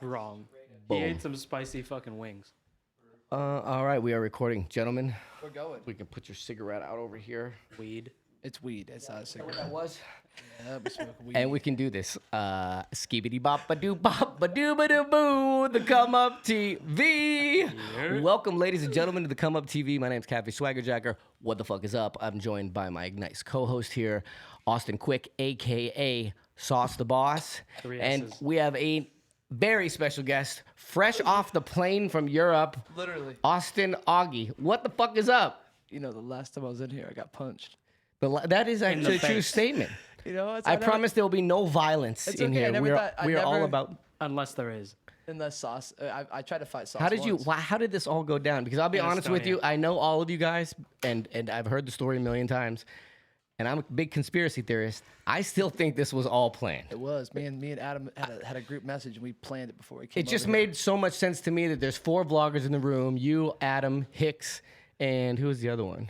Wrong. Boom. He ate some spicy fucking wings. All right, we are recording. Gentlemen, We're going. we can put your cigarette out over here. Weed. It's weed. It's not a cigarette. That was. Yeah, we smoke weed. And we can do this. Skibbity bop ba doo bop ba doo ba doo boo. The Come Up TV. Yeah. Welcome, ladies and gentlemen, to the Come Up TV. My name's Catfish Swaggerjacker. What the fuck is up? I'm joined by my nice co-host here, Austin Quick, aka Sauce the Boss. Three And S's. we have a very special guest, fresh off the plane from Europe, Literally. Austin Augie. What the fuck is up? You know, the last time I was in here, I got punched. That is the actually a true face. statement. You know, I promise there will be no violence It's in okay, I here. never We are thought- I all never- about. Unless there is. In the sauce, I tried to fight sauce. How did once. How did this all go down? Because I'll be In honest with Estonia. you, I know all of you guys, and I've heard the story a million times, and I'm a big conspiracy theorist. I still think this was all planned. It was me and Adam had a group message, and we planned it before we came. It just over here. made so much sense to me that there's 4 vloggers in the room: you, Adam, Hicks, and who was the other one?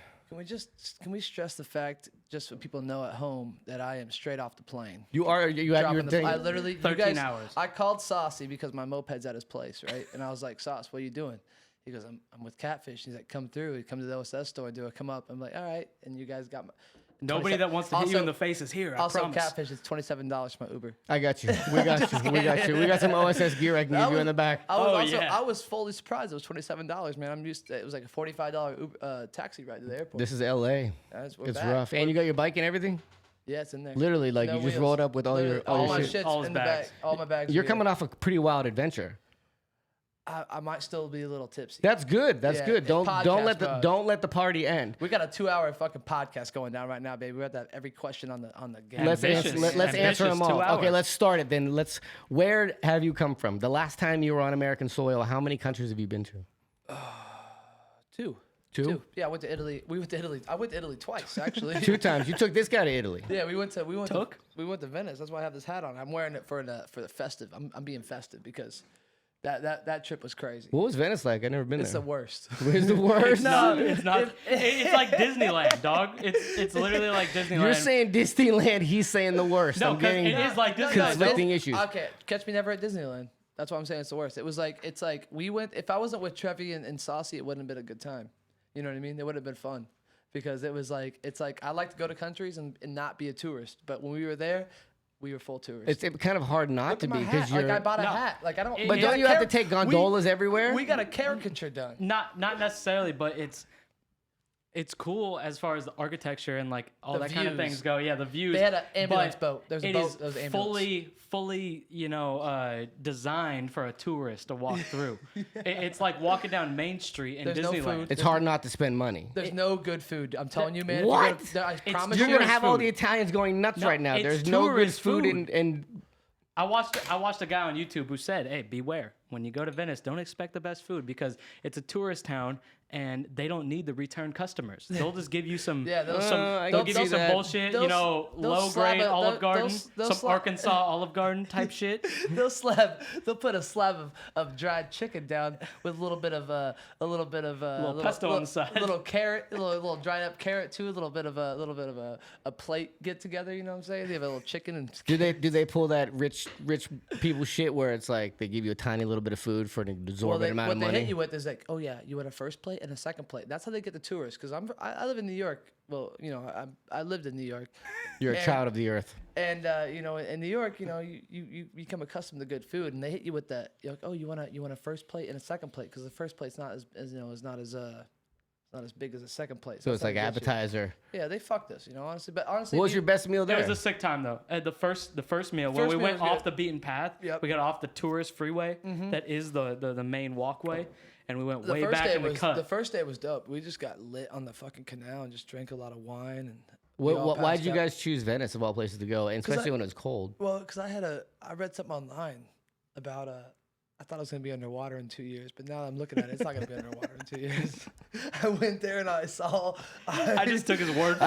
Can we stress the fact, just so people know at home, that I am straight off the plane. You are you had your Dropping the- thing. I literally 13 hours. I called Saucy because my moped's at his place, right? And I was like, Sauce, what are you doing? He goes, I'm with Catfish. He's like, come through. He come to the OSS store and do a come up. I'm like, all right. And you guys got my. Nobody that wants to hit you in Also- the face is here. I Also, promise. Catfish is $27 for my Uber. I got you. We got you. We got you. We got some OSS gear I can give you in the back. Yeah. I was fully surprised. It was $27, man. I'm used to, it was like a $45 Uber, taxi ride to the airport. This is LA. We're It's back. rough. And you got your bike and everything? Yeah, it's in there. Literally, like No you just wheels. rolled up with all Literally, your my shit. shit's All his in the bags. bag. All my bags. You're are coming here. off a pretty wild adventure. I might still be a little tipsy. That's good. That's Yeah, good. it's Don't podcast mode. don't let the party end. We got a 2-hour fucking podcast going down right now, baby. We have to have every question on the game. Let's Ambitious. answer. Let's answer them Ambitious, all. 2 hours. Okay, let's start it then. Where have you come from? The last time you were on American soil, how many countries have you been to? Two. Two? Yeah, I went to Italy. We went to Italy. I went to Italy twice, actually. 2 times. You took this guy to Italy. Yeah, we went to Venice. That's why I have this hat on. I'm wearing it for the festive. I'm being festive because that trip was crazy. What was Venice like? I've never been It's the there. worst. It's the worst. No, it's not. It's like Disneyland, dog. It's literally like Disneyland. You're saying Disneyland. He's saying the worst. No, I'm 'cause getting it is like Disneyland. conflicting issues. Okay, catch me never at Disneyland. That's why I'm saying it's the worst. It's like we went. If I wasn't with Trevi and Saucy, it wouldn't have been a good time. You know what I mean? It would have been fun because it's like I like to go to countries and not be a tourist. But when we were there, we were full tourists. It's kind of hard not Look to at be my because hat. you're. Like I bought a No. hat. Like I don't. But but we don't got you have to cari- take gondolas everywhere? We got a caricature done. not necessarily, but it's cool as far as the architecture and like all The that kind of views. things go. Yeah, the views. They had an ambulance but boat. There was a it boat. is There was an ambulance. fully, designed for a tourist to walk through. It's like walking down Main Street in There's no Disneyland. food. It's hard not to spend money. There's no good food. I'm telling you, man. if you What? go to- I promise You're you. gonna have all food. the Italians going nuts No, right now. it's There's no good tourist food food. and I watched a guy on YouTube who said, "Hey, beware when you go to Venice. Don't expect the best food because it's a tourist town and they don't need the return customers. They'll just give you some, Yeah, they'll- I they'll can give see you some that. bullshit, They'll- they'll low slap grade it- Olive they'll- Garden, they'll some slap- Arkansas Olive Garden type shit. They'll put a slab of dried chicken down with a little bit of Little pesto on the side. a little carrot, a little dried up carrot too, a little bit of a plate get together. You know what I'm saying? They have a little chicken and do they pull that rich people shit where it's like they give you a tiny little bit of food for an exorbitant amount what of they money? hit you with is like, oh yeah, you want a first plate and a second plate. That's how they get the tourists. Because I live in New York. Well, you know, I lived in New York. You're a And- child of the earth. And you know, in New York, you know, you become accustomed to good food, and they hit you with that. You're like, oh, you want a first plate and a second plate because the first plate's not as you know is not as big as the second plate. So that's it's like how they get you. appetizer. Yeah, they fucked us, you know. Honestly, but honestly, What was your best meal It there? was a sick time though. The first meal when First we meal went was off good. the beaten path. Yep. We got off the tourist freeway that is the main walkway, and we went the way first back day in the was cut. the first day was dope. We just got lit on the fucking canal and just drank a lot of wine and. we all Why passed did you out. guys choose Venice of all places to go, and especially when it was cold? Well, because I read something online about I thought it was gonna be underwater in 2 years, but now I'm looking at it, it's not gonna be underwater in 2 years. I went there and I saw. I just took his word for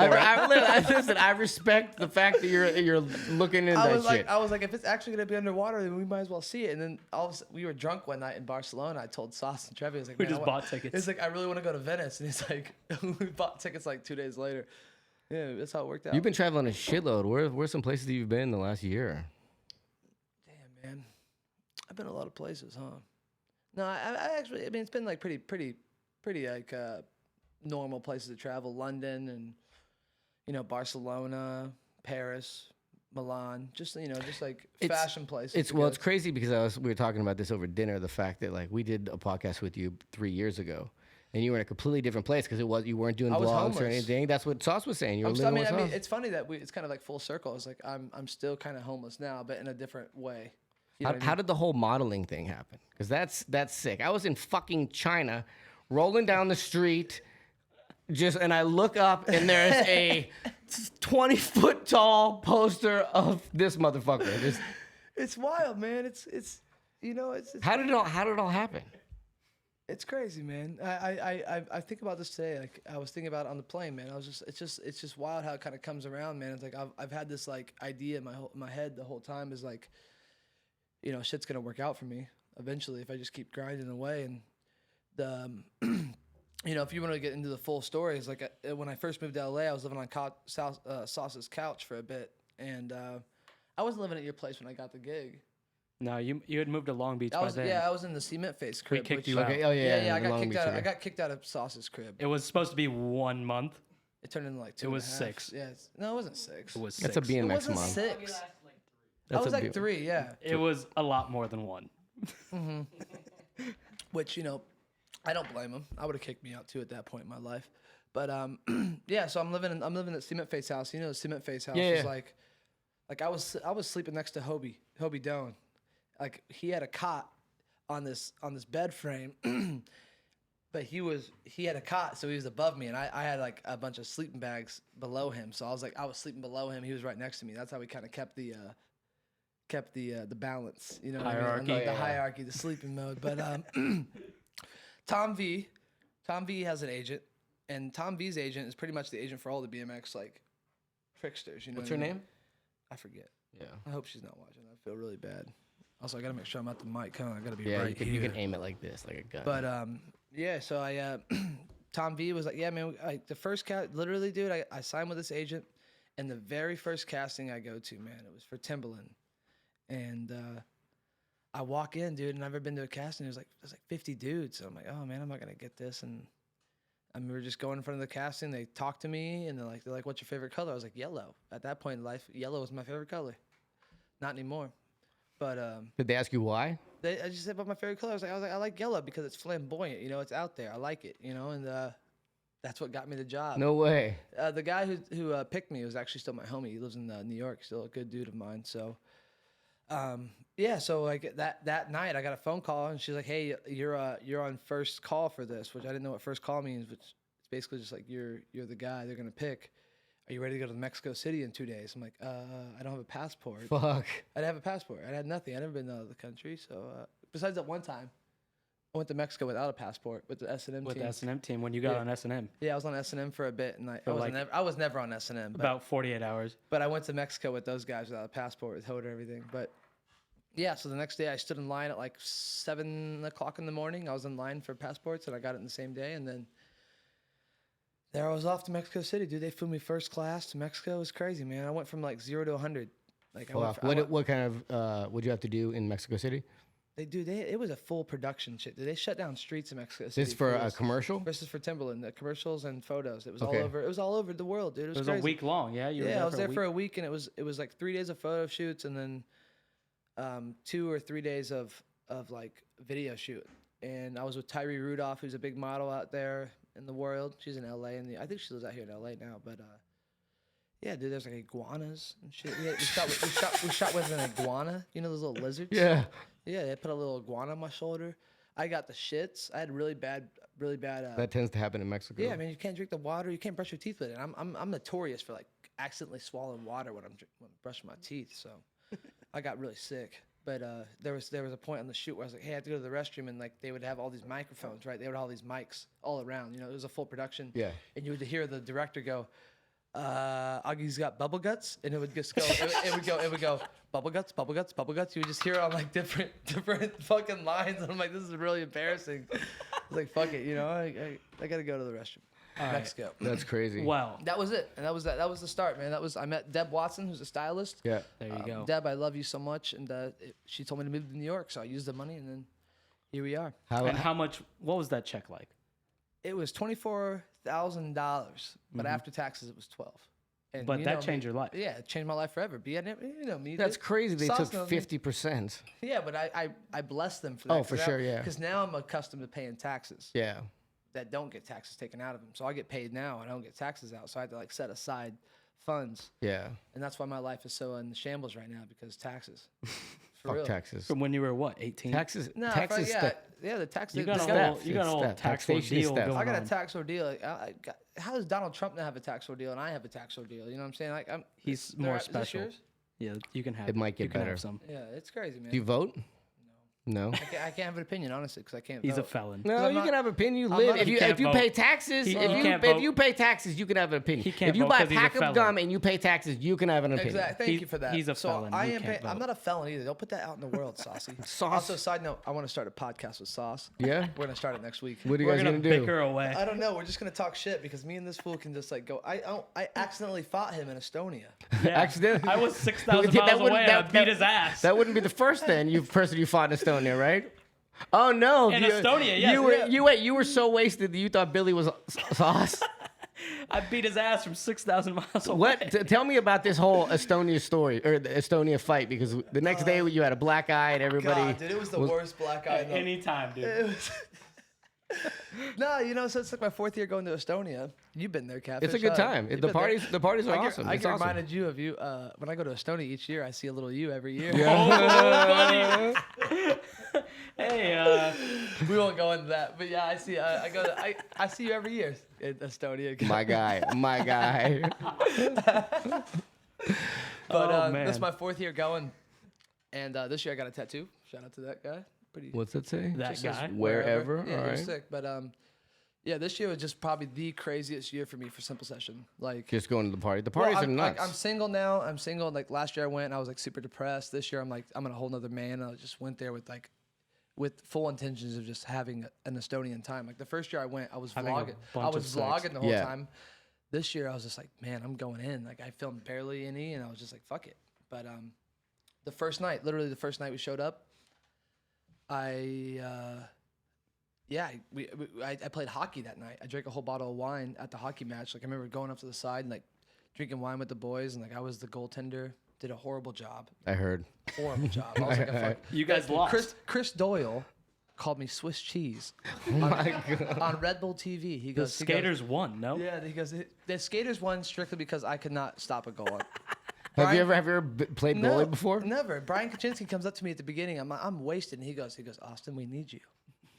Listen, I respect the fact that you're looking into I that was shit. I was like, if it's actually gonna be underwater, then we might as well see it. And then we were drunk one night in Barcelona. I told Sauce and Trevi, I was like, We "Man, just bought tickets. It's like I really want to go to Venice, and he's like, we bought tickets like 2 days later. Yeah, that's how it worked out. You've been traveling a shitload. Where's some places that you've been in the last year? Damn, man. I've been a lot of places, huh? No, I actually, I mean, it's been like pretty like normal places to travel. London and, you know, Barcelona, Paris, Milan, just, you know, just like fashion places. It's it's crazy because we were talking about this over dinner. The fact that like we did a podcast with you 3 years ago, and you were in a completely different place because you weren't doing vlogs homeless. or anything. That's what Sauce was saying. You were living with I mean, Sauce. it's funny that it's kind of like full circle. It's like I'm still kind of homeless now, but in a different way. You know what I mean? How did the whole modeling thing happen? Because that's sick. I was in fucking China, rolling down the street, and I look up and there's a 20-foot tall poster of this motherfucker. It's wild, man. It's you know it's how did it all happen? It's crazy, man. I think about this today. Like I was thinking about it on the plane, man. It's just wild how it kind of comes around, man. It's like I've had this like idea in my head the whole time is like, you know, shit's gonna work out for me eventually if I just keep grinding away. And the, you know, if you want to get into the full story, it's like when I first moved to LA, I was living on Sauce's couch for a bit, and I wasn't living at your place when I got the gig. No, you had moved to Long Beach by then. Yeah, I was in the cement face crib. We kicked you out. Okay, oh yeah, I got kicked out of Sauce's crib. It was supposed to be 1 month. It turned into like 2.5. It was 6. Yeah, no, it wasn't 6. It was 6. That's a It BMX wasn't mom. 6. I That's was a like B- 3, yeah. It was a lot more than 1. Which, you know, I don't blame him. I would have kicked me out too at that point in my life. But yeah, so I'm living at Cement Face House. You know, the Cement Face House is like I was sleeping next to Hobie Doan. Like he had a cot on this bed frame, but he had a cot, so he was above me, and I had like a bunch of sleeping bags below him. So I was sleeping below him. He was right next to me. That's how we kind of kept the balance. You know, what Hierarchy. I mean? The hierarchy, the sleeping mode. But Tom V has an agent, and Tom V's agent is pretty much the agent for all the BMX like tricksters. You know What's what her I mean? name? I forget. Yeah. I hope she's not watching. I feel really bad. Also, I gotta make sure I'm at the mic. I gotta be Yeah, right you here. can aim it like this, like a gun. But yeah. So I Tom V was like, yeah, man. The first literally, dude. I signed with this agent, and the very first casting I go to, man, it was for Timbaland, and I walk in, dude, and I've never been to a casting. There's like 50 dudes. So I'm like, oh man, I'm not gonna get this. And I mean, we were just going in front of the casting. They talked to me, and they're like, what's your favorite color? I was like, yellow. At that point in life, yellow was my favorite color. Not anymore. But did they ask you why? I just said about my favorite color. I was like, I like yellow because it's flamboyant. You know, it's out there. I like it. You know, and that's what got me the job. No way. The guy who picked me was actually still my homie. He lives in New York. Still a good dude of mine. So, yeah. So like that night, I got a phone call, and she's like, "Hey, you're on first call for this," which I didn't know what first call means. Which it's basically just like you're the guy they're gonna pick. Are you ready to go to Mexico City in 2 days? I'm like, I don't have a passport. Fuck. I didn't have a passport. I had nothing. I'd never been out of the country. So besides that one time, I went to Mexico without a passport with the S&M team. With the S&M team when you got on S&M. Yeah, I was on S&M for a bit, and like I was never on S&M. About 48 hours. But I went to Mexico with those guys without a passport, with Hoda and everything. But yeah, so the next day I stood in line at like 7 o'clock in the morning. I was in line for passports, and I got it in the same day, and then there I was off to Mexico City, dude. They flew me first class to Mexico. It was crazy, man. I went from like 0 to 100. Like, What kind of would you have to do in Mexico City? It was a full production shit. They shut down streets in Mexico City. This for a commercial? This is for Timbaland. The commercials and photos. It was all over. It was all over the world, dude. It was It was crazy. a week long. Yeah, I was there for a week, and it was like 3 days of photo shoots, and then 2 or 3 days of like video shoot. And I was with Tyree Rudolph, who's a big model out there in the world. She's in LA, and I think she lives out here in LA now. But yeah, dude, there's like iguanas and shit. Yeah, we shot with an iguana. You know those little lizards? Yeah. Yeah, they put a little iguana on my shoulder. I got the shits. I had really bad. That tends to happen in Mexico. Yeah, I mean, you can't drink the water. You can't brush your teeth with it. I'm notorious for like accidentally swallowing water when I'm brushing my teeth. So I got really sick. But there was a point on the shoot where I was like, hey, I have to go to the restroom, and like they would have all these microphones, right? They would have all these mics all around. You know, it was a full production. Yeah. And you would hear the director go, Augie's got bubble guts, and it would just go. It would go bubble guts, bubble guts, bubble guts. You would just hear it on like different fucking lines, and I'm like, this is really embarrassing. I was like, fuck it, you know, I gotta go to the restroom. All right. Mexico. That's crazy. Wow. That was it, and that was the start, man. I met Deb Watson, who's a stylist. Yeah. There you go. Deb, I love you so much, and she told me to move to New York, so I used the money, and then here we are. And how much? What was that check like? It was $24,000, but after taxes, it was 12. And But you that know changed me. your life. Yeah, it changed my life forever. But you know me. That's crazy. They Sauce took knows me. 50%. Yeah, but I bless them for that. Oh, for sure, yeah. Because now I'm accustomed to paying taxes Yeah. that don't get taxes taken out of them. So I get paid now, and I don't get taxes out. So I have to like set aside funds, Yeah. and that's why my life is so in shambles right now because taxes. For Fuck real. taxes. From when you were what, 18? Taxes. No, taxes. yeah, the tax. You the- got a the- whole, you got a It's whole theft. tax Taxation is ordeal theft. going I got on. a tax ordeal. How does Donald Trump not have a tax ordeal and I have a tax ordeal? You know what I'm saying? Like, He's they're- more is this special. yours? Yeah, you can have. It might get you can have better. some. Yeah, it's crazy, man. Do you vote? No. I can't have an opinion, honestly, because I can't He's a vote. felon. No, I'm you not- can have an opinion. You I'm live. not- If He you can't if you vote. pay taxes, He if can't if vote. you pay taxes, you can have an opinion. He can't If you vote buy a 'cause he's a pack of felon. gum and you pay taxes, you can have an opinion. Exactly. Thank He- you for that. he's a so felon. I He am. can't I'm vote. not a felon either. Don't put that out in the world, Saucy. Sauce. Also, side note, I want to start a podcast with Sauce. Yeah. We're gonna start it next week. What are you We're guys gonna gonna do? bicker away. I don't know. We're just gonna talk shit because me and this fool can just like go. I accidentally fought him in Estonia. Yeah. Accidentally. I was 6,000 That miles wouldn't- away and I that- beat his ass. That wouldn't be the first person you fought in Estonia, right? Oh no! In Estonia, yes. You were so wasted that you thought Billy was sauce. I beat his ass from 6,000 miles away. What? Tell me about this whole Estonia story or the Estonia fight because the next day you had a black eye and everybody. God, dude, it was the worst black eye. in the- Anytime, dude. It was. No, so it's like my 4th year going to Estonia. You've been there, Catfish. It's a good huh? time. You've The been parties there. the parties are I get, awesome. I It's get awesome. reminded you of you when I go to Estonia each year. I see a little you every year. Oh, buddy. Hey, We won't go into that, but yeah, I see. I see you every year in Estonia. My guy. But Oh, this is man. my 4th year going, and this year I got a tattoo. Shout out to that guy. Pretty. What's that say? that just says guy. Wherever. Yeah, All he was right. sick. But yeah, this year was just probably the craziest year for me for Simple Session. Like, Just going to the party. The well, parties are I'm, nuts. I'm single now. I'm single. Like last year I went, and I was like super depressed. This year I'm like, I'm a whole nother man. I just went there with full intentions of just having an Estonian time. Like the first year I went, I was Having a vlogging. I bunch was of sex. vlogging the whole Yeah. time. This year I was just like, man, I'm going in. Like I filmed barely any, and I was just like, fuck it. But the first night, literally the first night we showed up, I played hockey that night. I drank a whole bottle of wine at the hockey match. Like I remember going up to the side and like drinking wine with the boys, and like I was the goaltender. Did a horrible job. I heard. Horrible job. I was like, a fuck. You guys lost. Chris Doyle called me Swiss cheese My God. on Red Bull TV. He The goes, skaters won, no? Yeah, he goes. The skaters won strictly because I could not stop a goal. Have you ever played goalie before? Never. Brian Kaczynski comes up to me at the beginning. I'm wasted, and he goes, Austin, we need you.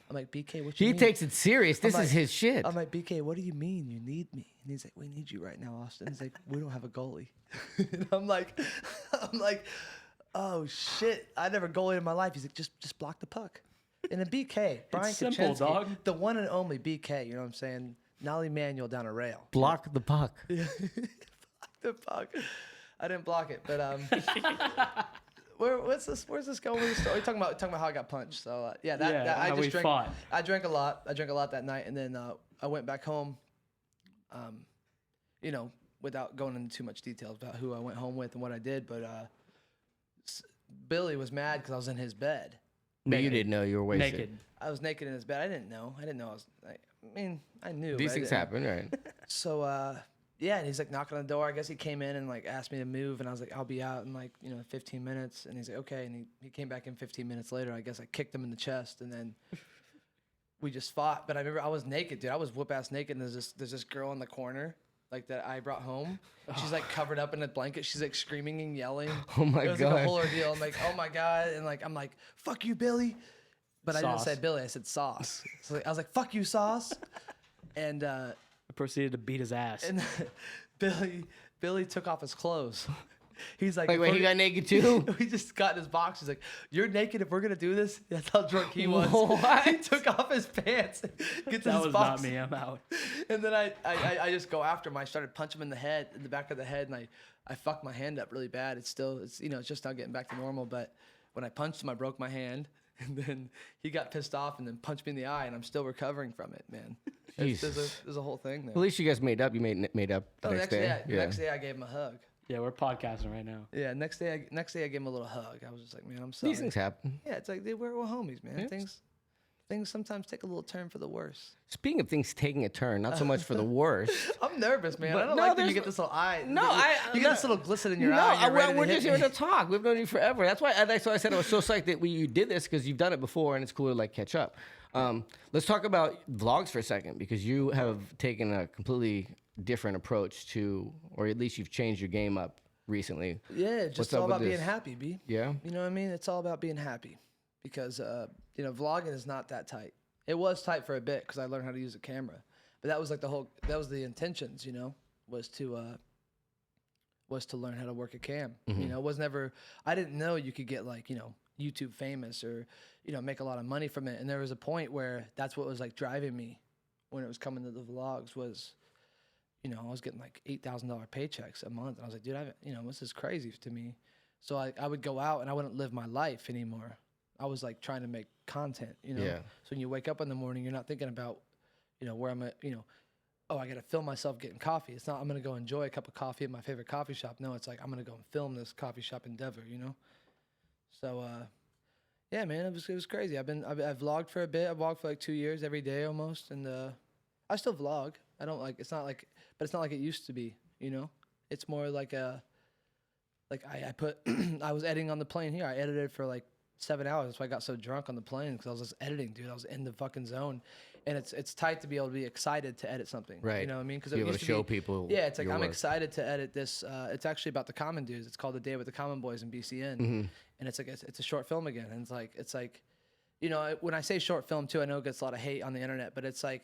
I'm like, BK, what you He mean? takes it serious. This I'm is like- his shit. I'm like, BK, what do you mean you need me? And he's like, we need you right now, Austin. He's like, we don't have a goalie. And I'm like, oh shit, I never goalied in my life. He's like, just block the puck. And then BK, Brian simple, Kaczynski, dog. the one and only BK. You know what I'm saying? Nolly Manuel down a rail. Block the puck. The puck. I didn't block it, but where's this going with the story? Talking about how I got punched. So Yeah, I how just we drank. fought. I drank a lot. I drank a lot that night, and then I went back home. Without going into too much details about who I went home with and what I did, but Billy was mad because I was in his bed. But you didn't know you were wasted. Naked. I was naked in his bed. I didn't know. I I was. I knew. These but I things didn't. happen, right? So yeah, and he's like knocking on the door. I guess he came in and like asked me to move, and I was like, I'll be out in 15 minutes. And he's like, okay. And he came back in 15 minutes later. I guess I kicked him in the chest, and then we just fought. But I remember I was naked, dude. I was whoop ass naked. And there's this girl in the corner like that I brought home. She's like covered up in a blanket. She's like screaming and yelling. Oh my It was God. like a whole ordeal. I'm like, oh my God, and like I'm like, fuck you, Billy. But I didn't Sauce. say Billy. I said Sauce. So I was like, fuck you, Sauce. And I proceeded to beat his ass. and Billy took off his clothes. He's like, Like, wait, he got naked too? we just got in his box. He's like, you're naked if we're gonna do this. That's how drunk he was. What? He took off his pants, gets in That his was box, not me. I'm out. and then I just go after him. I started punching him in the back of the head, and I fucked my hand up really bad. It's just not getting back to normal. But when I punched him, I broke my hand, and then he got pissed off and then punched me in the eye, and I'm still recovering from it, man. There's a whole thing there. At least you guys made up. You made up the next day. Next day I gave him a hug. Yeah, we're podcasting right now. Yeah, next day I gave him a little hug. I was just like, man, I'm sorry. These things happen. Yeah, it's like we're homies, man. Yeah. Things sometimes take a little turn for the worse. Speaking of things taking a turn, not so much for the worse. I'm nervous, man. But I don't like that you get this little eye. You get this little glisten in your eye. We're just here to talk. We've known you forever. That's why I said I was so psyched that you did this because you've done it before and it's cool to like catch up. Let's talk about vlogs for a second because you have taken a completely different approach to, or at least you've changed your game up recently. Yeah, just all about being happy, B. Yeah. You know what I mean? It's all about being happy because, vlogging is not that tight. It was tight for a bit because I learned how to use a camera, but that was like that was the intentions, was to learn how to work a cam. Mm-hmm. It was never, I didn't know you could get like, YouTube famous or, make a lot of money from it. And there was a point where that's what was like driving me when it was coming to the vlogs was, I was getting like $8,000 paychecks a month. And I was like, dude, this is crazy to me. So I would go out and I wouldn't live my life anymore. I was like trying to make content, Yeah. So when you wake up in the morning, you're not thinking about, where I'm at, oh, I got to film myself getting coffee. It's not, I'm going to go enjoy a cup of coffee at my favorite coffee shop. No, it's like, I'm going to go and film this coffee shop endeavor, So, yeah, man, it was crazy. I've vlogged for a bit. I've vlogged for like 2 years every day almost. And, I still vlog. I don't like, it's not like it used to be, It's more like I was editing on the plane here. I edited for like 7 hours. That's why I got so drunk on the plane because I was just editing, dude. I was in the fucking zone, and it's tight to be able to be excited to edit something. Right. You know what I mean? Because be able to show people. Yeah, it's like I'm work. excited to edit this. It's actually about the Common Dudes. It's called The Day with the Common Boys in BCN, and it's like it's a short film again. And it's like, when I say short film too, I know it gets a lot of hate on the internet, but it's like,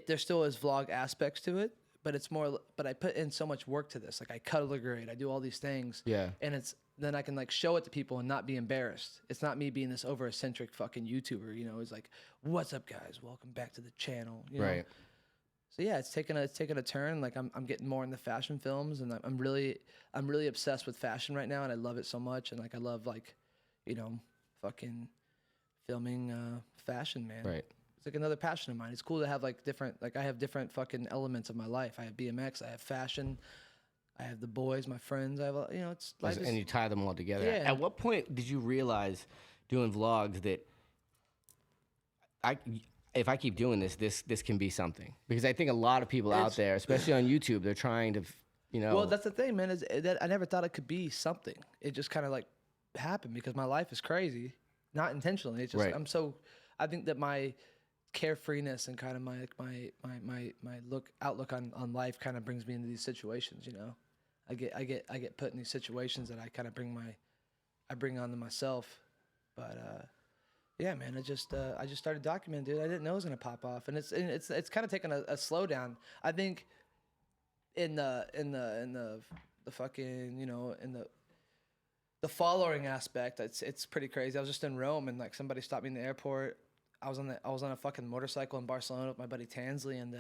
there still is vlog aspects to it. But it's more, but I put in so much work to this. Like I color grade, I do all these things. Yeah. And then I can like show it to people and not be embarrassed. It's not me being this over eccentric fucking YouTuber, It's like, what's up guys? Welcome back to the channel. Right. So yeah, it's taken a turn. Like I'm getting more in the fashion films and I'm really obsessed with fashion right now and I love it so much. And like, I love like, fucking filming fashion, man. Right. It's like another passion of mine. It's cool to have like I have different fucking elements of my life. I have BMX, I have fashion, I have the boys, my friends. I have, it's like. And you tie them all together. Yeah. At what point did you realize doing vlogs that if I keep doing this can be something? Because I think a lot of people out there, especially on YouTube, they're trying to, Well, that's the thing, man, is that I never thought it could be something. It just kind of like happened because my life is crazy, not intentionally. It's just, right. I think that my carefreeness and kind of my outlook on life kind of brings me into these situations, I get put in these situations that I kind of bring onto myself. But yeah, man, I just started documenting, dude. I didn't know it was gonna pop off, and it's kind of taken a slowdown. I think in the fucking, in the following aspect, it's pretty crazy. I was just in Rome and like somebody stopped me in the airport. I was on a fucking motorcycle in Barcelona with my buddy Tansley, and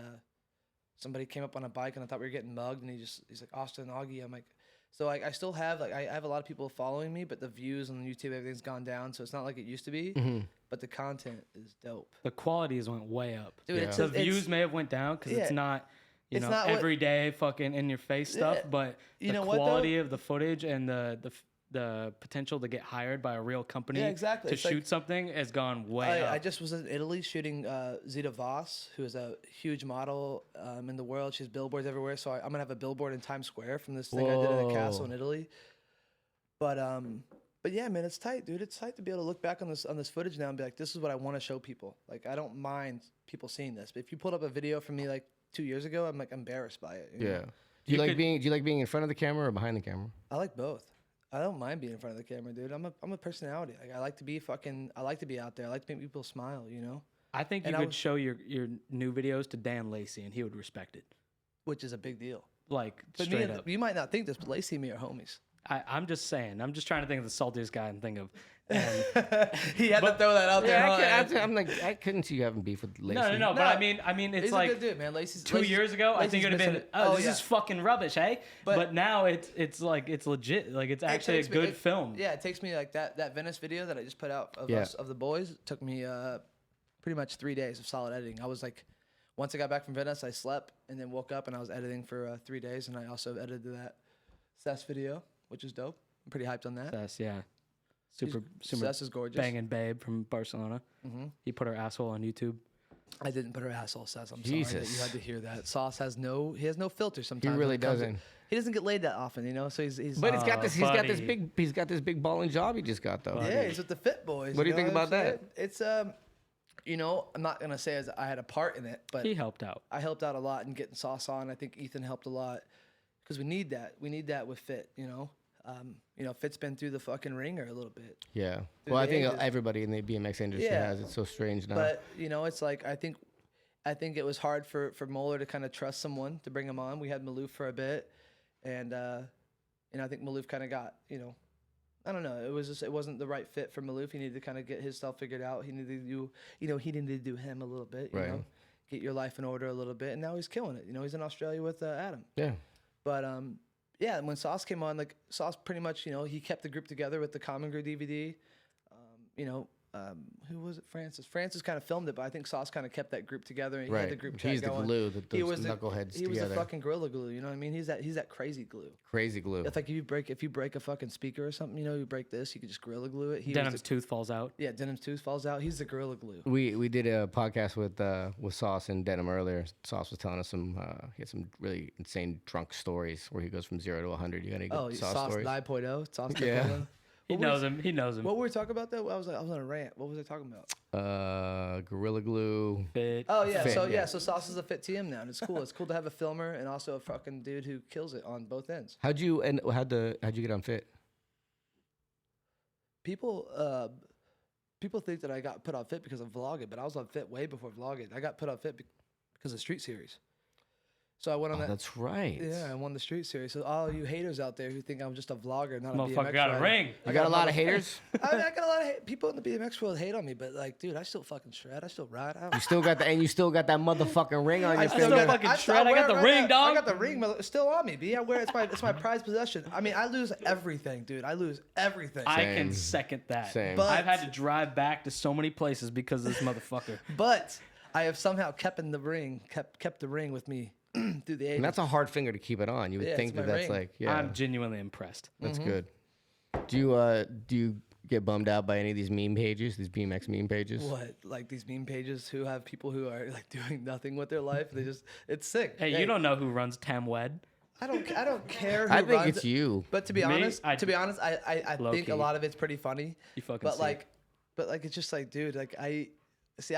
somebody came up on a bike and I thought we were getting mugged, and he's like, Austin, Augie. I'm like, so I still have I have a lot of people following me, but the views on YouTube, everything's gone down, so it's not like it used to be. But the content is dope. The quality has went way up. Dude, Yeah. The views may have went down because it's not, It's not everyday fucking in your face stuff, but You the know what, though? quality of the footage and the potential to get hired by a real company to It's shoot like, something has gone way up. I just was in Italy shooting Zita Voss, who is a huge model in the world. She has billboards everywhere. So I'm going to have a billboard in Times Square from this thing I did in a castle in Italy. But yeah, man, it's tight, dude. It's tight to be able to look back on this footage now and be like, this is what I want to show people. Like, I don't mind people seeing this. But if you pulled up a video from me like 2 years ago, I'm like embarrassed by it. You know? Do you like being in front of the camera or behind the camera? I like both. I don't mind being in front of the camera, dude. I'm a personality. Like, I like to be out there. I like to make people smile, I think you could show your new videos to Dan Lacey and he would respect it. Which is a big deal. Like, But straight up. you might not think this, but Lacey and me are homies. I'm just saying. I'm just trying to think of the saltiest guy I can think of. And He had to throw that out there. huh? I'm like, I couldn't see you having beef with Lacey. no. But I mean, it's He's like a good dude, man. Lacey's 2 years ago. I think it would have been, this yeah. is fucking rubbish, hey. But now it's like it's legit. Like it's actually a good film. Yeah, it takes me like that Venice video that I just put out of us, of the boys. It took me pretty much 3 days of solid editing. I was like, once I got back from Venice, I slept and then woke up and I was editing for 3 days, and I also edited that Sess video, which is dope. I'm pretty hyped on that. Sess, yeah. Super Sess is gorgeous. banging babe from Barcelona. He put her asshole on YouTube. I didn't put her asshole, Sess. I'm sorry that Jesus. you had to hear that. Sauce has no filter sometimes. He when really it comes to- doesn't. He doesn't get laid that often, you know. So he's But he's got this. buddy. He's got this big balling job. He just got though. yeah, he's with the Fit Boys. What do you think know about I'm that? saying? It's you know, I'm not gonna say as I had a part in it, but He helped out. I helped out a lot in getting Sauce on. I think Ethan helped a lot because we need that. We need that with Fit, you know. Fit's been through the fucking ringer a little bit. Yeah. Through Well, I the think ages. everybody in the BMX industry Yeah. has. It's so strange now. But you know, it's like I think it was hard for Moeller to kind of trust someone to bring him on. We had Maloof for a bit, and I think Maloof kind of got, you know, I don't know. It wasn't the right fit for Maloof. He needed to kind of get his stuff figured out. He needed to do, he needed to do him a little bit, you Right. know, get your life in order a little bit. And now he's killing it. You know, he's in Australia with Adam. yeah. But yeah, when Sauce came on, like Sauce pretty much, you know, he kept the group together with the Common Crew DVD. Who was it? Francis. Francis kind of filmed it, but I think Sauce kind of kept that group together. And he had the group chat He's the going. glue that He those was knuckleheads He was together. the fucking gorilla glue. You know what I mean? He's that crazy glue. Crazy glue. It's like if you break a fucking speaker or something, you know, you break this, you could just gorilla glue it. Denim's tooth falls out. Yeah, Denim's tooth falls out. He's the gorilla glue. We did a podcast with Sauce and Denim earlier. Sauce was telling us he had some really insane drunk stories where he goes from 0 to 100. You got any good Oh, Sauce Sauce stories? 9.0. Sauce Yeah. 9.0. He knows him. He knows him. What were we talking about though? I was on a rant. What was I talking about? Gorilla glue. Fit. Oh yeah, Fit, so yeah. so Sauce is a Fit TM now, and it's cool. It's cool to have a filmer and also a fucking dude who kills it on both ends. How'd you get on Fit? People think that I got put on Fit because of vlogging, but I was on Fit way before vlogging. I got put on Fit because of Street Series. So I went on Oh, that. that's right. Yeah, I won the Street Series. So all you haters out there who think I'm just a vlogger, not a BMX Motherfucker got a rider, ring. You got a lot of haters. I got a lot of people in the BMX world hate on me, but like, dude, I still fucking shred. I still ride. You still got that motherfucking ring on your still finger. got- fucking shred. I got the ring, dog. I got the ring. It's still on me, B. I wear it. It's my prized possession. I mean, I lose everything, dude. I lose everything. I can Same. second that. Same. But- I've had to drive back to so many places because of this motherfucker. But I have somehow kept the ring with me through the ages. And that's a hard finger to keep it on. You would Yeah, think it's my that's ring. like, yeah, I'm genuinely impressed. that's good. Do you get bummed out by any of these meme pages, these BMX meme pages? What, like these meme pages who have people who are like doing nothing with their life? It's sick. Hey, you don't know who runs Tamwed. I don't care. Who I think runs it's it. you. But to be Me? honest, I think Low-key. a lot of it's pretty funny. You fucking But see. like it's just like, dude, like I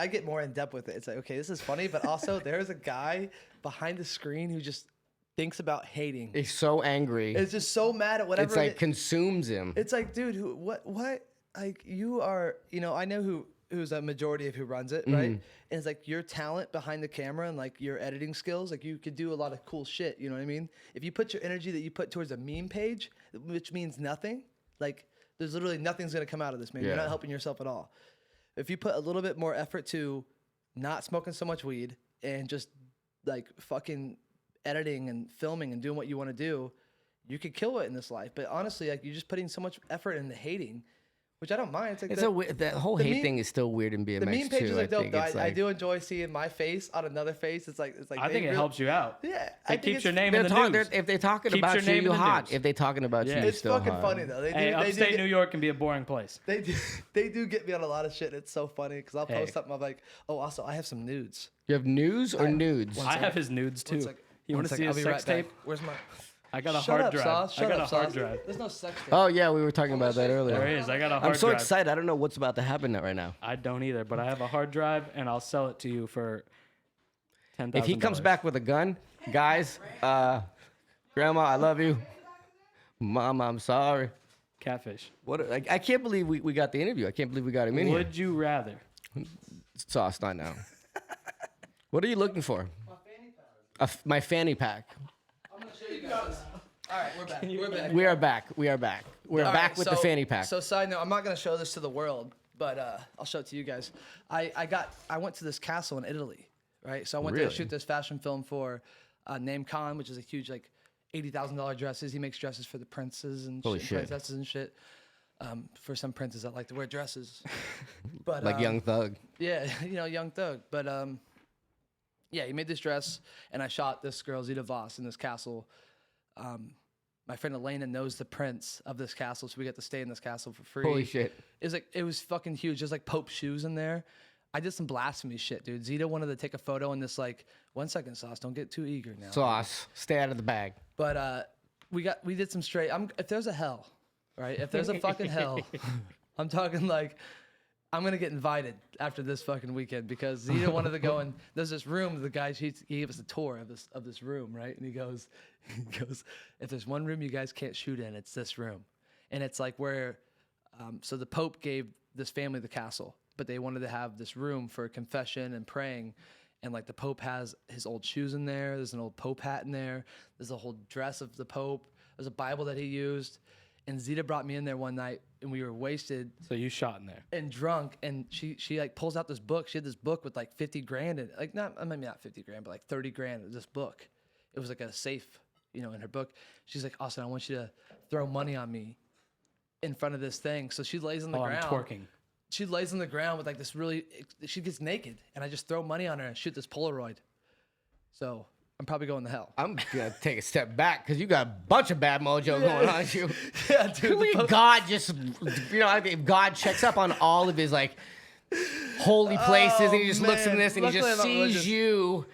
get more in depth with it. It's like, okay, this is funny, but also there's a guy behind the screen who just thinks about hating. He's so angry. It's just so mad at whatever. It's like consumes him. It's like, dude, what? Like you are, you know, I know who's a majority of who runs it, right? And it's like your talent behind the camera and like your editing skills, like you could do a lot of cool shit. You know what I mean? If you put your energy that you put towards a meme page, which means nothing, like there's literally nothing's gonna come out of this, man. You're Yeah. not helping yourself at all. If you put a little bit more effort to not smoking so much weed and just like fucking editing and filming and doing what you want to do, you could kill it in this life. But honestly, like you're just putting so much effort into hating, which I don't mind. It's like That whole the hate meme- thing is still weird in BMX the meme page too. is like I dope. think Though. it's I like, do enjoy seeing my face on another face. It's like I they think it really- helps you out. Yeah, It think keeps it's- your name in the news. if they're talking Keeps about your you, name you in the hot. news. If they're talking about you, Yeah. you're It's still fucking hot. funny though. Hey, upstate New York can be a boring place. They do get me on a lot of shit. It's so funny because I'll Hey. post something. I'm like, oh, also I have some nudes. You have news or nudes? I have his nudes too. One sec. You One want to sec, see I'll his be sex right back. tape? Where's my? I got a Shut hard up, drive. Sauce. I Shut got up, a hard Sauce. drive. There's no sex tape. Oh yeah, we were talking about that earlier. There is. I got a hard I'm so drive. excited. I don't know what's about to happen right now. I don't either, but I have a hard drive and I'll sell it to you for $10,000. If he comes back with a gun, guys, Grandma, I love you. Mom, I'm sorry. Catfish. What? I can't believe we got the interview. I can't believe we got him in here. Would you rather? Sauce, not now. What are you looking for? My fanny pack. I'm gonna show you guys. All right, we're back. We're back. We are back. We are back. We're All back right, with the fanny pack. So side note, I'm not gonna show this to the world, but I'll show it to you guys. I went to this castle in Italy, right? So I went to Really? shoot this fashion film for Name Khan, which is a huge like $80,000 dresses. He makes dresses for the princes and Holy shit, shit. princesses and shit. For some princes that like to wear dresses, but like Young Thug. yeah, you know, Young Thug. But Yeah, he made this dress, and I shot this girl Zita Voss in this castle. My friend Elena knows the prince of this castle, so we get to stay in this castle for free. Holy shit. It was fucking huge. There's like Pope shoes in there. I did some blasphemy shit, dude. Zita wanted to take a photo in this 1 second, Sauce. Don't get too eager now. Sauce. Stay out of the bag. But we did some straight. If there's a hell, right? If there's a fucking hell, I'm talking I'm gonna get invited after this fucking weekend because Zita wanted to go and there's this room. The guy he gave us a tour of this room, right? And he goes, if there's one room you guys can't shoot in, it's this room, and it's like where, so the Pope gave this family the castle, but they wanted to have this room for confession and praying, and the Pope has his old shoes in there. There's an old Pope hat in there. There's a whole dress of the Pope. There's a Bible that he used, and Zita brought me in there one night. And we were wasted. So you shot in there. And drunk. And she pulls out this book. She had this book with 50 grand in it. Not 50 grand, but 30 grand in this book. It was a safe, in her book. She's like, Austin, I want you to throw money on me in front of this thing. So she lays on the ground. I'm twerking. She lays on the ground with this she gets naked. And I just throw money on her and shoot this Polaroid. So I'm probably going to hell. I'm gonna take a step back because you got a bunch of bad mojo going on with you. Yeah, dude. God just, if God checks up on all of his holy places, and he just looks at this and he just sees you.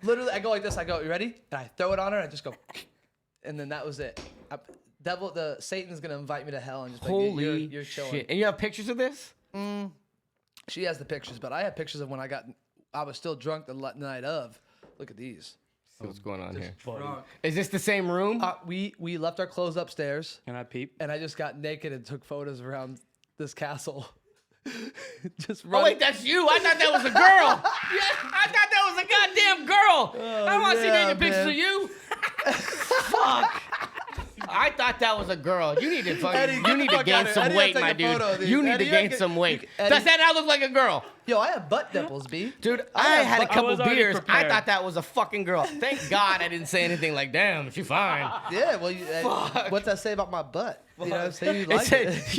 Literally, I go like this. I go, you ready? And I throw it on her. And I just go, and then that was it. Satan's gonna invite me to hell and just Holy you're chilling. shit! And you have pictures of this? She has the pictures, but I have pictures of when I was still drunk the night of. Look at these. See what's going on here. Drunk. Is this the same room? We left our clothes upstairs. Can I peep? And I just got naked and took photos around this castle. Just Oh running. wait, that's you! I thought that was a girl. Yeah, I thought that was a goddamn girl. I want to see naked pictures of you. Fuck. I thought that was a girl. You need to Eddie, get you need the to fuck gain outta here. some Eddie, weight, take my a photo of dude. these. You need Eddie, to you gain get- some weight. Eddie- Does that not look like a girl? Yo, I have butt dimples, B. Dude, I had a couple was already beers. I prepared. thought that was a fucking girl. Thank God I didn't say anything like, damn, she fine. Yeah, well, what's that say about my butt? You know what I'm saying? You It like said it.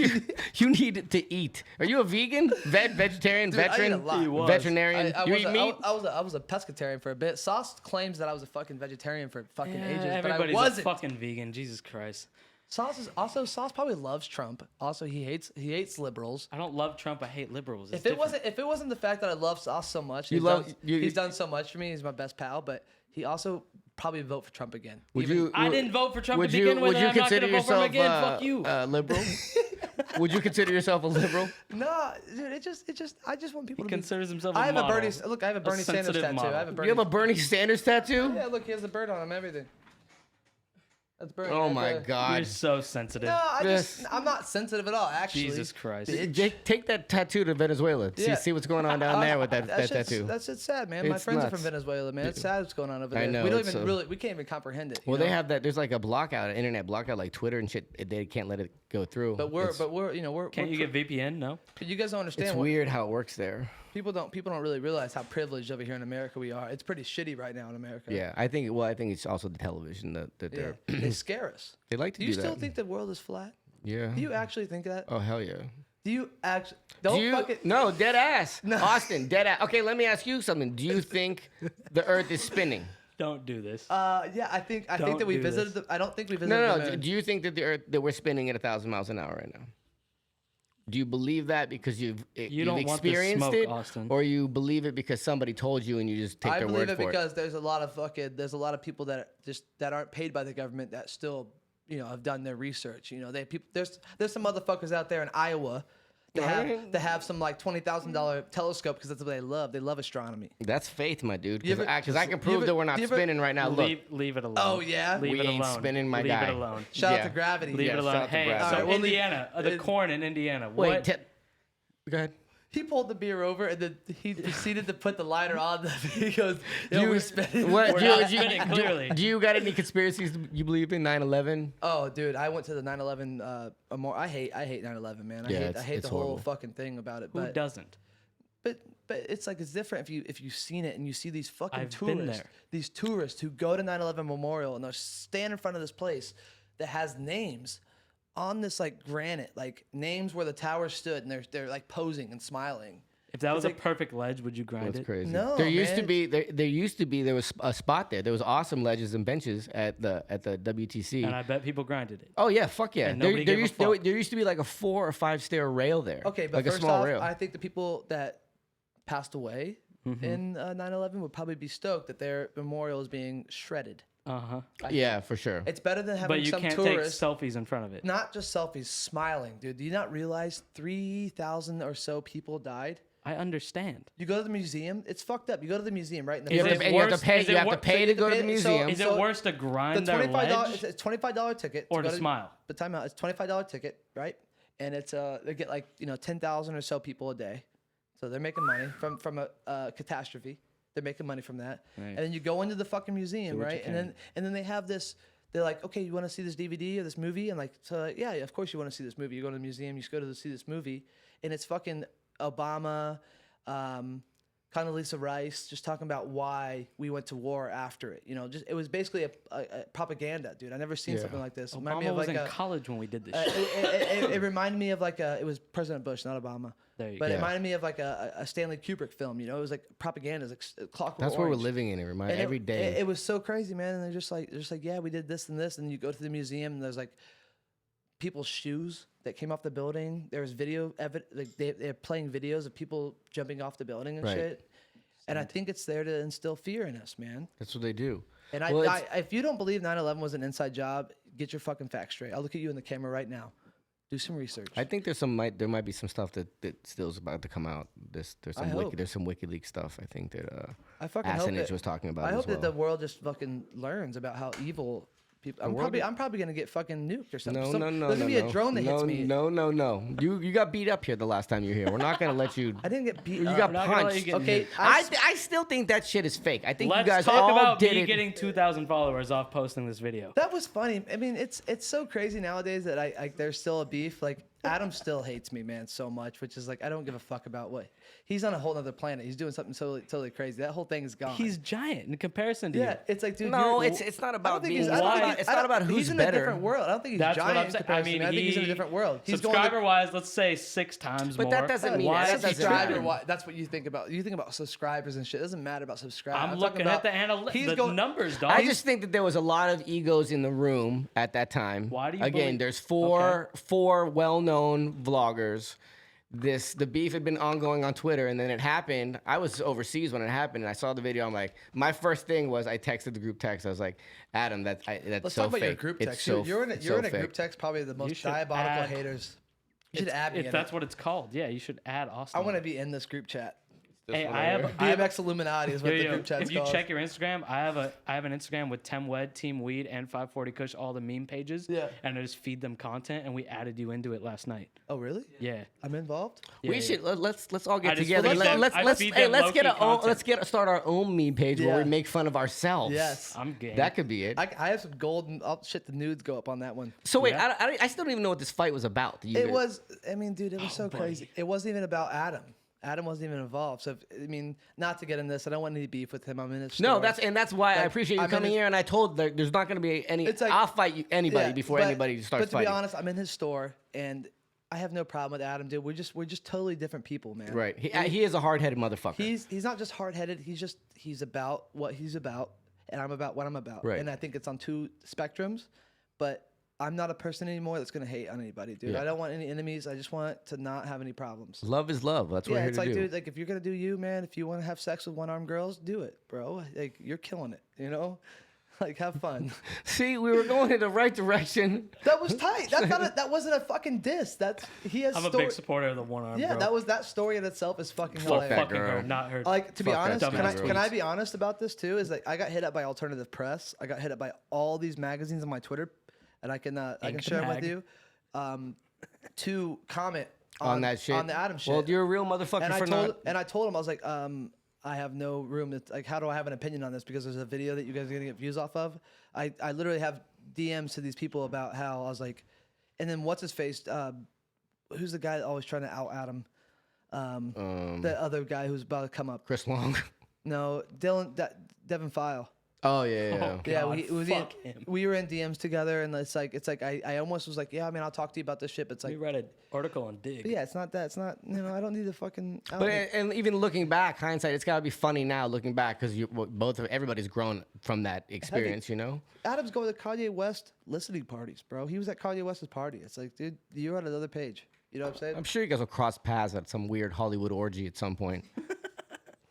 you need to eat. Are you a vegan? Vegetarian? Dude, I eat veteran? a lot. He was. Veterinarian? I you was eat a- meat? I was a pescatarian for a bit. Sauce claims that I was a fucking vegetarian for fucking ages, but I Everybody's wasn't. a fucking vegan. Jesus Christ. Sauce probably loves Trump. Also, he hates liberals. I don't love Trump. I hate liberals. It's If it wasn't the fact that I love Sauce so much, he's done so much for me. He's my best pal, but he also probably vote for Trump again. I didn't vote for Trump to would begin with, would and you I'm not consider gonna vote for him yourself again. Fuck you. liberal? Would you consider yourself a liberal? No, dude, I just want people He to considers be. himself a I have a model. Bernie. Look, I have a Bernie Sanders sensitive tattoo. model. I have a Bernie. You have a Bernie Sanders tattoo? Yeah, look, he has a bird on him. Everything. That's Bernie. Oh right my there. God. You're so sensitive. No, This- I'm not sensitive at all. Actually, Jesus Christ. Take that tattoo to Venezuela. Yeah. See what's going on down there with that shit's- tattoo. That shit's sad, man. My It's friends are nuts. from Venezuela, man. It's sad what's going on over there. I know, We don't it's even so- we can't even comprehend it. you Well, they know? have that. There's like a blockout, an internet blockout, like Twitter and shit. They can't let it go through. But we're Can't you get VPN? No. you guys don't understand. It's weird how it works there. People don't really realize how privileged over here in America we are. It's pretty shitty right now in America. Yeah, I think. Well, I think it's also the television that Yeah. they're. They scare us. They like to Do do you still that. think the world is flat? Yeah. Do you actually think that? Oh hell yeah. Do you actually? Don't Do you, fucking. no, dead ass. Austin, dead ass. Okay, let me ask you something. Do you think the Earth is spinning? Don't do this. Yeah, I think Don't that we do visited. this. I don't think we visited. No, the no. moon. Do you think that the Earth that we're spinning at 1,000 miles an hour right now? Do you believe that because you've don't want this experienced smoke, it, Austin. or you believe it because somebody told you and you just take I their believe word it for because there's a lot of people that aren't paid by the government that still have done their research. There's some motherfuckers out there in Iowa that have some like $20,000 telescope because that's what they love. They love astronomy. That's faith, my dude. You ever- Because I can you prove ever- that we're not you ever- spinning right now. Look, Leave it alone. Oh, yeah? Leave We it ain't alone. spinning, my Leave guy. it alone. Shout out Yeah. to gravity. Leave Yeah, it shout alone. out to Hey, Brad. so Alright, well, Indiana, the corn in Indiana. What? wait. Go ahead. He pulled the beer over and then he proceeded to put the lighter on. He goes, "Yo, we're spinning." What, We're do, not you, spinning, clearly. do you got any conspiracies you believe in 9/11? Oh, dude, I went to the 9/11. I hate 9/11, man. I Yeah, hate it's the whole horrible. fucking thing about it. Who But doesn't? But it's like it's different if you've seen it and you see these fucking I've tourists, been there. these tourists who go to 9/11 Memorial and they'll stand in front of this place that has names on this like granite, like names where the tower stood, and they're like posing and smiling. If that was a like- perfect ledge, would you grind That's it? crazy. No, there used to man. be there was a spot there. There was awesome ledges and benches at the WTC. And I bet people grinded it. Oh yeah, fuck yeah. And There, nobody there gave a used fuck. there used to be like a 4 or 5 stair rail there. Okay, but like first a small off, rail. I think the people that passed away in 9/11 would probably be stoked that their memorial is being shredded. Uh-huh. Yeah, for sure. It's better than having But you some can't tourist, take selfies in front of it. not just selfies, smiling, dude. Do you not realize 3,000 or so people died? I understand. You go to the museum, it's fucked up. You go to the museum, right? And the You Is have, it to, you have to worse- pay. is You it have to wor- pay so to you go to have the to pay- so museum. Is it So worse to the grind their $25 ledge? it's a $25 ticket Or go to smile? The time out, it's $25 ticket, right? And it's they get like 10,000 or so people a day, so they're making money from a catastrophe. They're making money from that, Right. and then you go into the fucking museum, what you right? And can. then they have this. They're like, okay, you want to see this DVD or this movie? And like, so like, yeah, of course you want to see this movie. You go to the museum, you just go to see this movie, and it's fucking Obama, Condoleezza Rice, just talking about why we went to war after it. Just it was basically a propaganda, dude. I never seen Yeah. something like this. It reminded me Obama of was like in a, college when we did this uh, shit. it reminded me of like it was President Bush, not Obama. There you But go. it reminded me of like a Stanley Kubrick film. It was like propaganda, it was like Clockwork That's where we're Orange. living in. It reminds And every day. It was so crazy, man. And they're just like, yeah, we did this and this. And you go to the museum, and there's like people's shoes that came off the building. There was video like they're playing videos of people jumping off the building and Right. shit. And I think it's there to instill fear in us, man. That's what they do. And Well, if you don't believe 9/11 was an inside job, get your fucking facts straight. I'll look at you in the camera right now. Do some research. I think there might be some stuff that still's about to come out. There's some hope. there's some WikiLeaks stuff. I think that I fucking hope Asinich that, was talking about. I as hope that well. the world just fucking learns about how evil people. I'm probably gonna get fucking nuked or something. No, no. There's gonna be a drone that hits me. No. You got beat up here the last time you were here. We're not gonna let you. I didn't get beat. You up. got We're not gonna let punched. you get Okay, nuked. I still think that shit is fake. I think Let's you guys talk all about did me it. getting 2,000 followers off posting this video. That was funny. I mean, it's so crazy nowadays that I there's still a beef. Like Adam still hates me, man, so much, which is like I don't give a fuck about what he's on a whole other planet. He's doing something totally crazy. That whole thing is gone. He's giant in comparison to yeah. you. It's like, dude. No, you're- it's not I don't about think being. he's. It's I don't not think about, he's- it's I not don't- about who's he's in better. a different world. I don't think he's That's giant what I'm in saying. I comparison to mean, me. I think he's in a different world. He's going. Subscriber-wise, let's say 6 times But more. that doesn't mean Why that is he doesn't subscriber. matter. Why, that's what you think about. You think about subscribers and shit. It doesn't matter about subscribers. I'm talking looking about, at the he's the going- numbers, dog. I just think that there was a lot of egos in the room at that time. Why do you Again, believe- there's four well-known vloggers. The beef had been ongoing on Twitter, and then it happened. I was overseas when it happened, and I saw the video. I'm like, my first thing was I texted the group text. I was like, Adam, that's Let's so talk about fake. your group It's text. so- You're in a, it's you're so in a group fake. text, probably the most should diabolical add- haters. You should add me. If in that's it. what it's called, yeah, you should add Austin. I want to be in this group chat. Hey, what I I have. heard. I have BMX Illuminati is what the Yo, group chat's if you called. check your Instagram, I have an Instagram with Tem Wed, Team Weed, and 540 Kush, all the meme pages. Yeah. And I just feed them content, and we added you into it last night. Oh, really? Yeah. I'm involved. Yeah, We yeah. should let's all get I just together. feed them- I Let's feed hey, them let's get low-key our own, content. start our own meme page where Yeah. we make fun of ourselves. Yes. I'm game. That could be it. I have some golden. I'll shit the nudes go up on that one. So wait, Yeah. I still don't even know what this fight was about. Do you It guys- was. I mean, dude, it was so buddy. crazy. It wasn't even about Adam. Adam wasn't even involved. So I mean, not to get in this. I don't want any beef with him. I'm in his. No, store. that's why I Like, appreciate you I'm in coming his- here. And I told there's not going to be any. It's like- I'll fight anybody Yeah, before but- anybody starts But to fighting. be honest, I'm in his store, and I have no problem with Adam, dude. We're just totally different people, man. Right. He is a hard-headed motherfucker. He's not just hard headed. He's about what he's about, and I'm about what I'm about. Right. And I think it's on two spectrums, but I'm not a person anymore that's gonna hate on anybody, dude. Yeah. I don't want any enemies. I just want to not have any problems. Love is love. That's what Yeah, we're here it's to like, do. dude, like if you're gonna do you, man, if you want to have sex with one-armed girls, do it, bro. Like you're killing it, you know. Like have fun. See, we were going in the right direction. That was tight. That's not. That wasn't a fucking diss. That's he has. I'm a big supporter of the one arm. Yeah, girl. that story in itself is fucking Fuck hilarious. that fucking her, girl. not her. Like to be Fuck that honest, dumbass can I tweets. be honest about this too? Is like I got hit up by alternative press. I got hit up by all these magazines on my Twitter, and I can Ink share them with mag. you. To comment On that shit. on the Adam shit. Well, you're a real motherfucker and for not. I told him I was like, I have no room. Like, how do I have an opinion on this? Because there's a video that you guys are gonna get views off of. I literally have DMs to these people about how I was like, and then what's his face? Who's the guy that always trying to out Adam? The other guy who's about to come up. Chris Long. No, Devin File. Oh yeah. Yeah, God, we fuck him. we were in DMs together, and it's like I almost was like, yeah, I mean, I'll talk to you about this shit. But it's We like, read an article on Dig. but yeah, it's not that. It's not. You know, I don't need to fucking. I don't But need- and even looking back, hindsight, it's gotta be funny now looking back because you both of everybody's grown from that experience, you know. Adam's going to Kanye West listening parties, bro. He was at Kanye West's party. It's like, dude, you're on another page. You know what I'm saying? I'm sure you guys will cross paths at some weird Hollywood orgy at some point.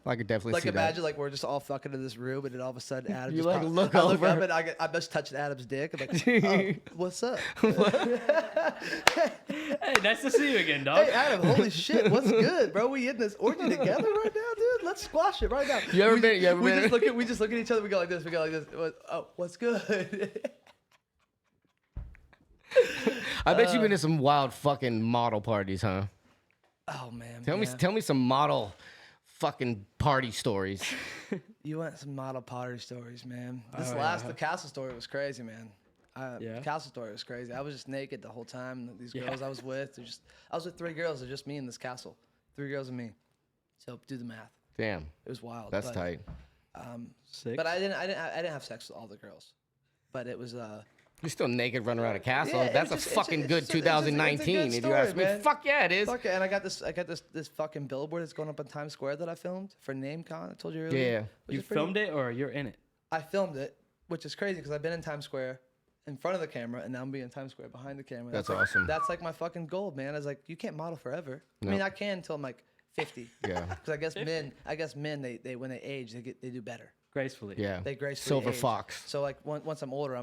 I could definitely Like see imagine like we're just all fucking in this room, and then all of a sudden Adam You, just like, look I look over. up and I'm just touching Adam's dick. I'm like, oh, what's up? Hey, nice to see you again, dog. Hey Adam, holy shit, what's good, bro? We in this orgy together right now, dude. Let's squash it right now. You ever been? You ever We been? just look at each other. We go like this. We go like this. Oh, what's good? I bet you've been to some wild fucking model parties, huh? Oh man. Tell me some model fucking party stories. You want some model pottery stories, man. The castle story was crazy, man. Yeah? The castle story was crazy. I was just naked the whole time. These girls I was with, I was with 3 girls. They're just me in this castle. 3 girls and me. So do the math. Damn, It was wild. that's but, tight. Sick. But I didn't have sex with all the girls. But it was You're still naked running around a castle. Yeah, That's it's a just- fucking it's good just- it's just- it's a 2019, good if you ask story, me. man. Fuck yeah, it is. fuck it. And I got this fucking billboard that's going up in Times Square that I filmed for NameCon. I told you earlier. Yeah. which You is pretty- filmed it or you're in it? I filmed it, which is crazy because I've been in Times Square in front of the camera, and now I'm being in Times Square behind the camera. That's like, awesome. That's like my fucking goal, man. I was like, you can't model forever. I mean, I can until I'm like 50. Yeah. Because I guess men, they when they age, they do better. Gracefully. Yeah. They gracefully Silver age. fox. So like once I'm older, I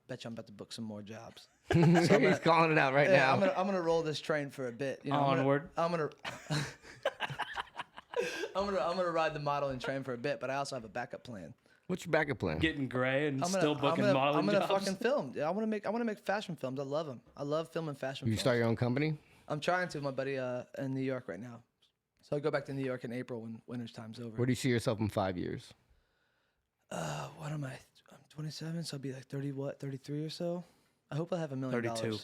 bet you I'm about to book some more jobs. He's calling it out right Yeah, now. I'm gonna roll this train for a bit. You know, Onward. I'm gonna ride the modeling train for a bit, but I also have a backup plan. What's your backup plan? Getting gray and I'm gonna, still booking I'm modeling gonna jobs. fucking film. Yeah, I want to make fashion films. I love them. I love filming fashion You films. start your own company? I'm trying to, my buddy, in New York right now. So I go back to New York in April when winter's time's over. Where do you see yourself in 5 years? What am I? I'm 27, so I'll be like 33 or so. I hope I have $1 million. 32.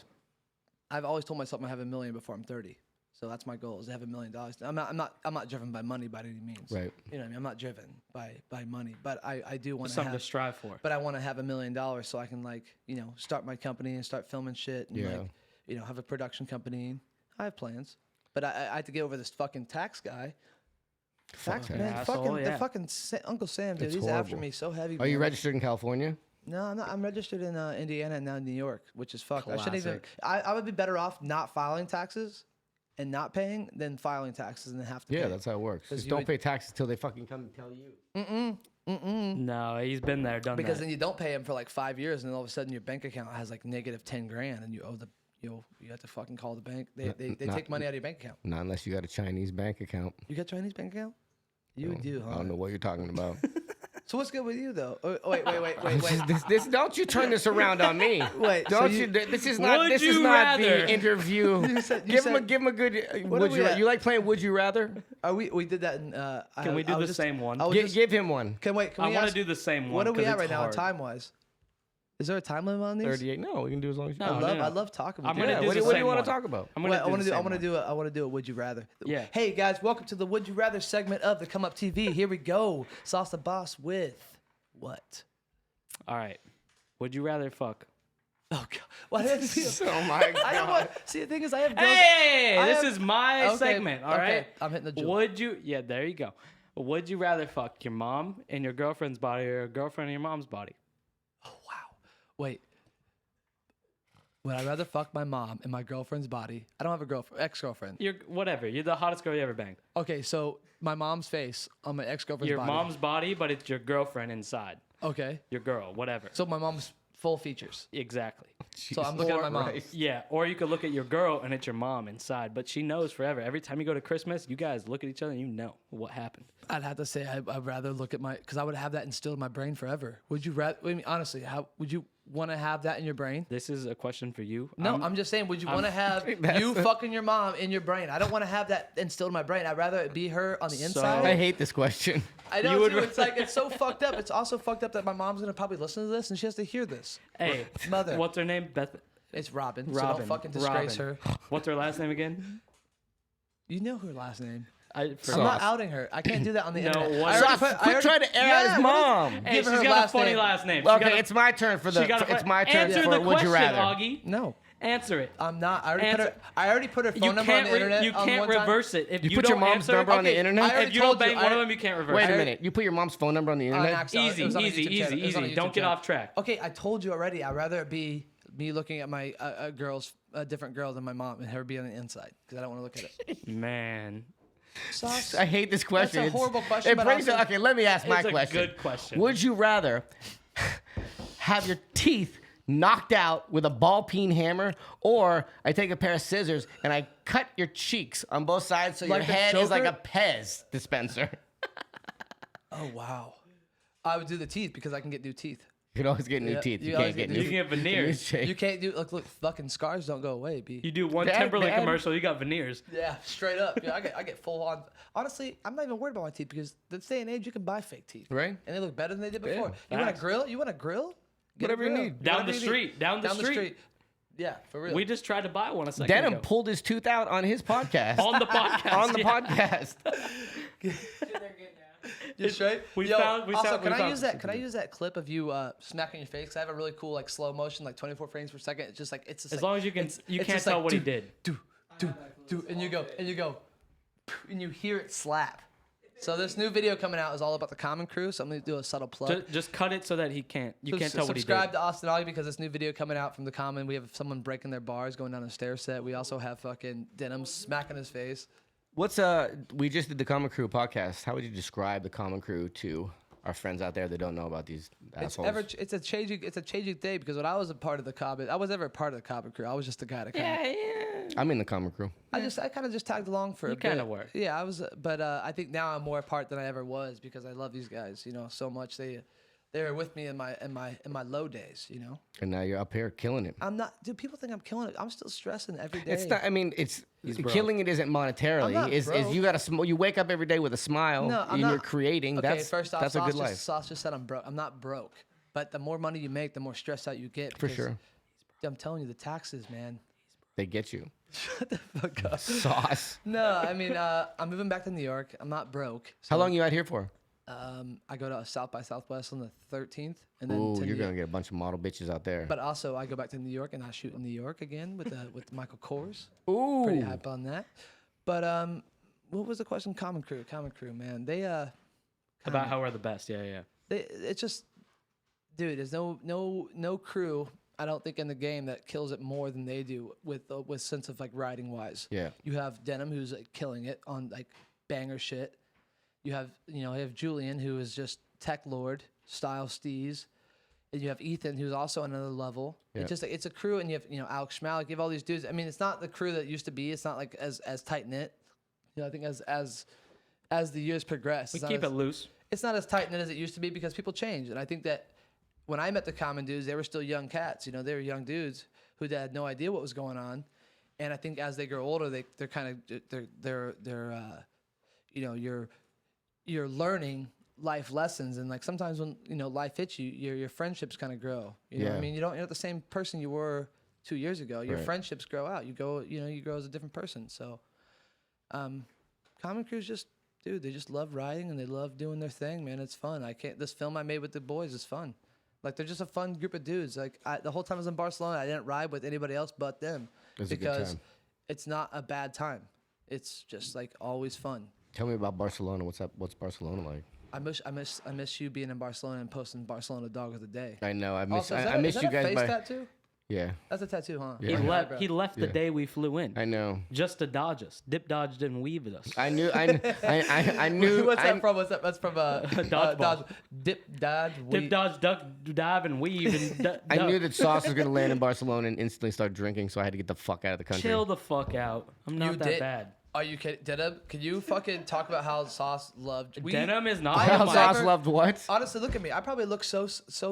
I've always told myself I'm gonna have $1 million before I'm 30. So that's my goal, is to have $1 million. I'm not driven by money by any means. Right. You know what I mean? I'm not driven by money, but I do want to Something have. to strive for. But I want to have $1 million so I can start my company and start filming shit and Yeah. have a production company. I have plans, but I have to get over this fucking tax guy. Tax Fuck man, asshole, yeah. the fucking Uncle Sam, dude. It's He's after horrible. me so heavy. Are you man. registered in California? No, I'm not. I'm registered in Indiana and now New York, which is fucked. I shouldn't even. Classic. I would be better off not filing taxes and not paying than filing taxes and then have to Yeah, pay. that's how it works. 'Cause Just you don't would- pay taxes till they fucking come and tell you. No, he's been there, done Because that. then you don't pay them for like 5 years, and then all of a sudden your bank account has like negative 10 grand, and you owe the you have to fucking call the bank. They take money out of your bank account. Not unless you got a Chinese bank account. You got Chinese bank account? You do, huh? I don't know what you're talking about. So what's good with you though? Oh, wait. this don't you turn this around on me. Wait, so Don't you- you? This is not. Would This is you not rather? the interview. Give him a good. What Would are we you? at? You like playing Would You Rather? We did that in. Can we do the same one? I was just- Give him one. Can I we want to ask- do the same one. What are we 'cause at it's right now, hard. time wise? Is there a time limit on these? 38. No, we can do as long as you No, want. I love talking with I'm you. gonna Yeah, do what the do you same want one. to talk about? I'm Well, I gonna want do to the do. same one. I want to do a Would You Rather. Yeah. Hey guys, welcome to the Would You Rather segment of the Come Up TV. Here we go. Sauce the Boss with what? All right. Would you rather fuck? Oh God! Why did I feel? Oh my I don't want. See, the thing is, I have. Girls, Hey, I this have- is my Okay, segment. All okay, right. I'm hitting the jewel. Would you? Yeah, there you go. Would you rather fuck your mom in your girlfriend's body or your girlfriend in your mom's body? Oh wow! Wait. Would I rather fuck my mom in my girlfriend's body? I don't have a girlfriend, ex-girlfriend. You're whatever. You're the hottest girl you ever banged. Okay, so my mom's face on my ex-girlfriend's Your body. mom's body, but it's your girlfriend inside. Okay. Your girl, whatever. So my mom's full features. Exactly. So I'm looking at my mom. Christ. Yeah, or you could look at your girl and it's your mom inside, but she knows forever. Every time you go to Christmas, you guys look at each other and you know what happened. I'd have to say I'd rather look at my, because I would have that instilled in my brain forever. Would you rather? I mean, honestly, how would you want to have that in your brain? This is a question for you. No, I'm just saying. Would you want to have you fucking your mom in your brain? I don't want to have that instilled in my brain. I'd rather it be her on the inside. I hate this question. I know You would too. It's like it's so fucked up. It's also fucked up that my mom's gonna probably listen to this and she has to hear this. Hey, Mother. what's her name? Beth. It's Robin. So Robin. don't fucking disgrace Robin. her. What's her last name again? You know her last name. I'm not outing her. I can't do that on the internet. Quit trying to air out his mom. Hey, Give her she's her got a last funny name. last name. Okay, it's my turn for it's my turn Answer for the would you question, rather. Augie. No. Answer it. I'm not. I already put her phone number on the internet. You can't reverse it. If You you put your don't mom's answer, number on the okay, internet? I already if you don't told you, bang one of them, you can't reverse Wait it. a minute. You put your mom's phone number on the internet? It was on a YouTube channel. It was on a Easy. YouTube Don't get channel. off track. Okay, I told you already. I'd rather it be me looking at my a different girl than my mom and her be on the inside because I don't want to look at it. Man. Sauce. I hate this question. That's a horrible question. It but brings also- okay, let me ask my It's a question. good question. Would you rather have your teeth knocked out with a ball peen hammer, or I take a pair of scissors and I cut your cheeks on both sides so Like your the head is like a Joker? Pez dispenser? Oh wow. I would do the teeth because I can get new teeth. You can always get new Yeah, teeth. you You always can't get get You new. can get veneers. You can't do look. Fucking scars don't go away, B. You do one That Timberlake bad? commercial, you got veneers. Yeah, straight up. Yeah, I get full on. Honestly, I'm not even worried about my teeth because this day and age you can buy fake teeth, Right? And they look better than they did before. Yeah, You want a facts. grill? You want a grill? Get Whatever a you grill. need. Down Whatever the you need. street. Down the street. Yeah, for real. We just tried to buy one a second Denim ago. pulled his tooth out on his podcast. On the podcast. On the yeah. podcast. Just straight. We Yo, found- we also, found- can we I found use some that? Can I use that clip of you smacking your face? 'Cause I have a really cool like slow motion, like 24 frames per second. It's just like it's just As like, long as you can, it's you can't just tell like, what he do, did. do, and you go, and you hear it slap. So this new video coming out is all about the Common Crew. So I'm gonna do a subtle plug. Just cut it so that he can't. You can't tell what he did. Subscribe to Austin Augie because this new video coming out from the Common. We have someone breaking their bars, going down a stair set. We also have fucking Denim smacking his face. What's we just did the Common Crew podcast. How would you describe the Common Crew to our friends out there that don't know about these assholes? It's a changing day because when I was a part of the Common, I was never a part of the Common Crew. I was just the guy that kind of. I'm in the Common Crew. I kind of just tagged along for a bit. kinda were. Yeah, I was, but I think now I'm more a part than I ever was because I love these guys, so much. They were with me in my low days, And now you're up here killing it. I'm not, dude. People think I'm killing it. I'm still stressing every day. It's not. I mean, broke. killing it isn't monetarily. I'm not Is broke. you got you wake up every day with a smile No, I'm and not. you're creating. Okay, That's first off, that's a good life. Sauce just said I'm broke. I'm not broke, but the more money you make, the more stressed out you get. For because sure. I'm telling you, the taxes, man. They get you. Shut the fuck up. Sauce. No, I mean, I'm moving back to New York. I'm not broke. How long you out here for? I go to South by Southwest on the 13th, and then Ooh, to you're New- gonna get a bunch of model bitches out there. But also, I go back to New York and I shoot in New York again with Michael Kors. Ooh. Pretty hype on that. But what was the question? Common Crew, man. They About how we're the best. Yeah. it's just, dude. There's no crew. I don't think in the game that kills it more than they do with sense of like riding wise. Yeah. You have Denim who's like killing it on like banger shit. You have Julian who is just tech lord style steez. And you have Ethan who's also on another level. Yeah. It's just like it's a crew, and you have Alex Schmalik. You have all these dudes. I mean, it's not the crew that it used to be. It's not like as tight knit. I think as the years progress, We it's not keep as- it loose. it's not as tight knit as it used to be because people change. And I think that when I met the Common dudes, they were still young cats. They were young dudes who had no idea what was going on. And I think as they grow older, they're kind of you're learning life lessons. And like sometimes when life hits you, your friendships kind of grow. You know what I Yeah. mean? You're not the same person you were 2 years ago. Your Right. friendships grow out. You grow as a different person. So, Common Crew's just. Dude, they just love riding and they love doing their thing, man. It's fun. This film I made with the boys is fun. Like they're just a fun group of dudes. Like the whole time I was in Barcelona, I didn't ride with anybody else but them It's a good because time. it's not a bad time. It's just like always fun. Tell me about Barcelona. What's up? What's Barcelona like? I miss you being in Barcelona and posting Barcelona Dog of the Day. I know. I miss. Also, I miss you guys face by. tattoo? Yeah. That's a tattoo, huh? Yeah. He left the Yeah. day we flew in. I know. Just to dodge us. Dip, dodged, and weaved us. I knew. I knew. What's that from? That's from Dodgeball. Dodge. Dip, dodge, Dip, dodge, duck, dive, and weave. And I knew that Sauce was gonna land in Barcelona and instantly start drinking, so I had to get the fuck out of the country. Chill the fuck out. I'm not You that did- bad. Are you kidding? Denim, can you fucking talk about how Sauce loved... Denim is not I How have my- Sauce never- loved what? Honestly, look at me. I probably look so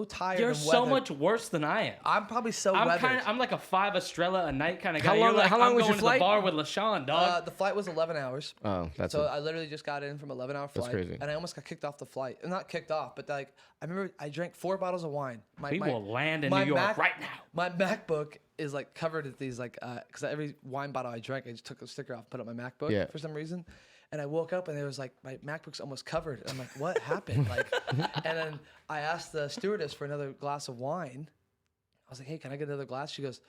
tired You're and so weathered. much worse than I am. I'm probably so I'm weathered. I'm like a 5 Estrella a night kind of guy. How You're long- like, how long I'm was your going to flight? the bar with LaShawn, dog. The flight was 11 hours. Oh, that's So it. I literally just got in from 11-hour flight. crazy. And I almost got kicked off the flight. Not kicked off, but like I remember I drank 4 bottles of wine. We will land in my New York Mac- right now. My MacBook is like covered with these like because every wine bottle I drank, I just took a sticker off, put it on my MacBook Yeah. for some reason. And I woke up and there was like my MacBook's almost covered. And I'm like, what happened? Like, and then I asked the stewardess for another glass of wine. I was like, hey, can I get another glass? She goes,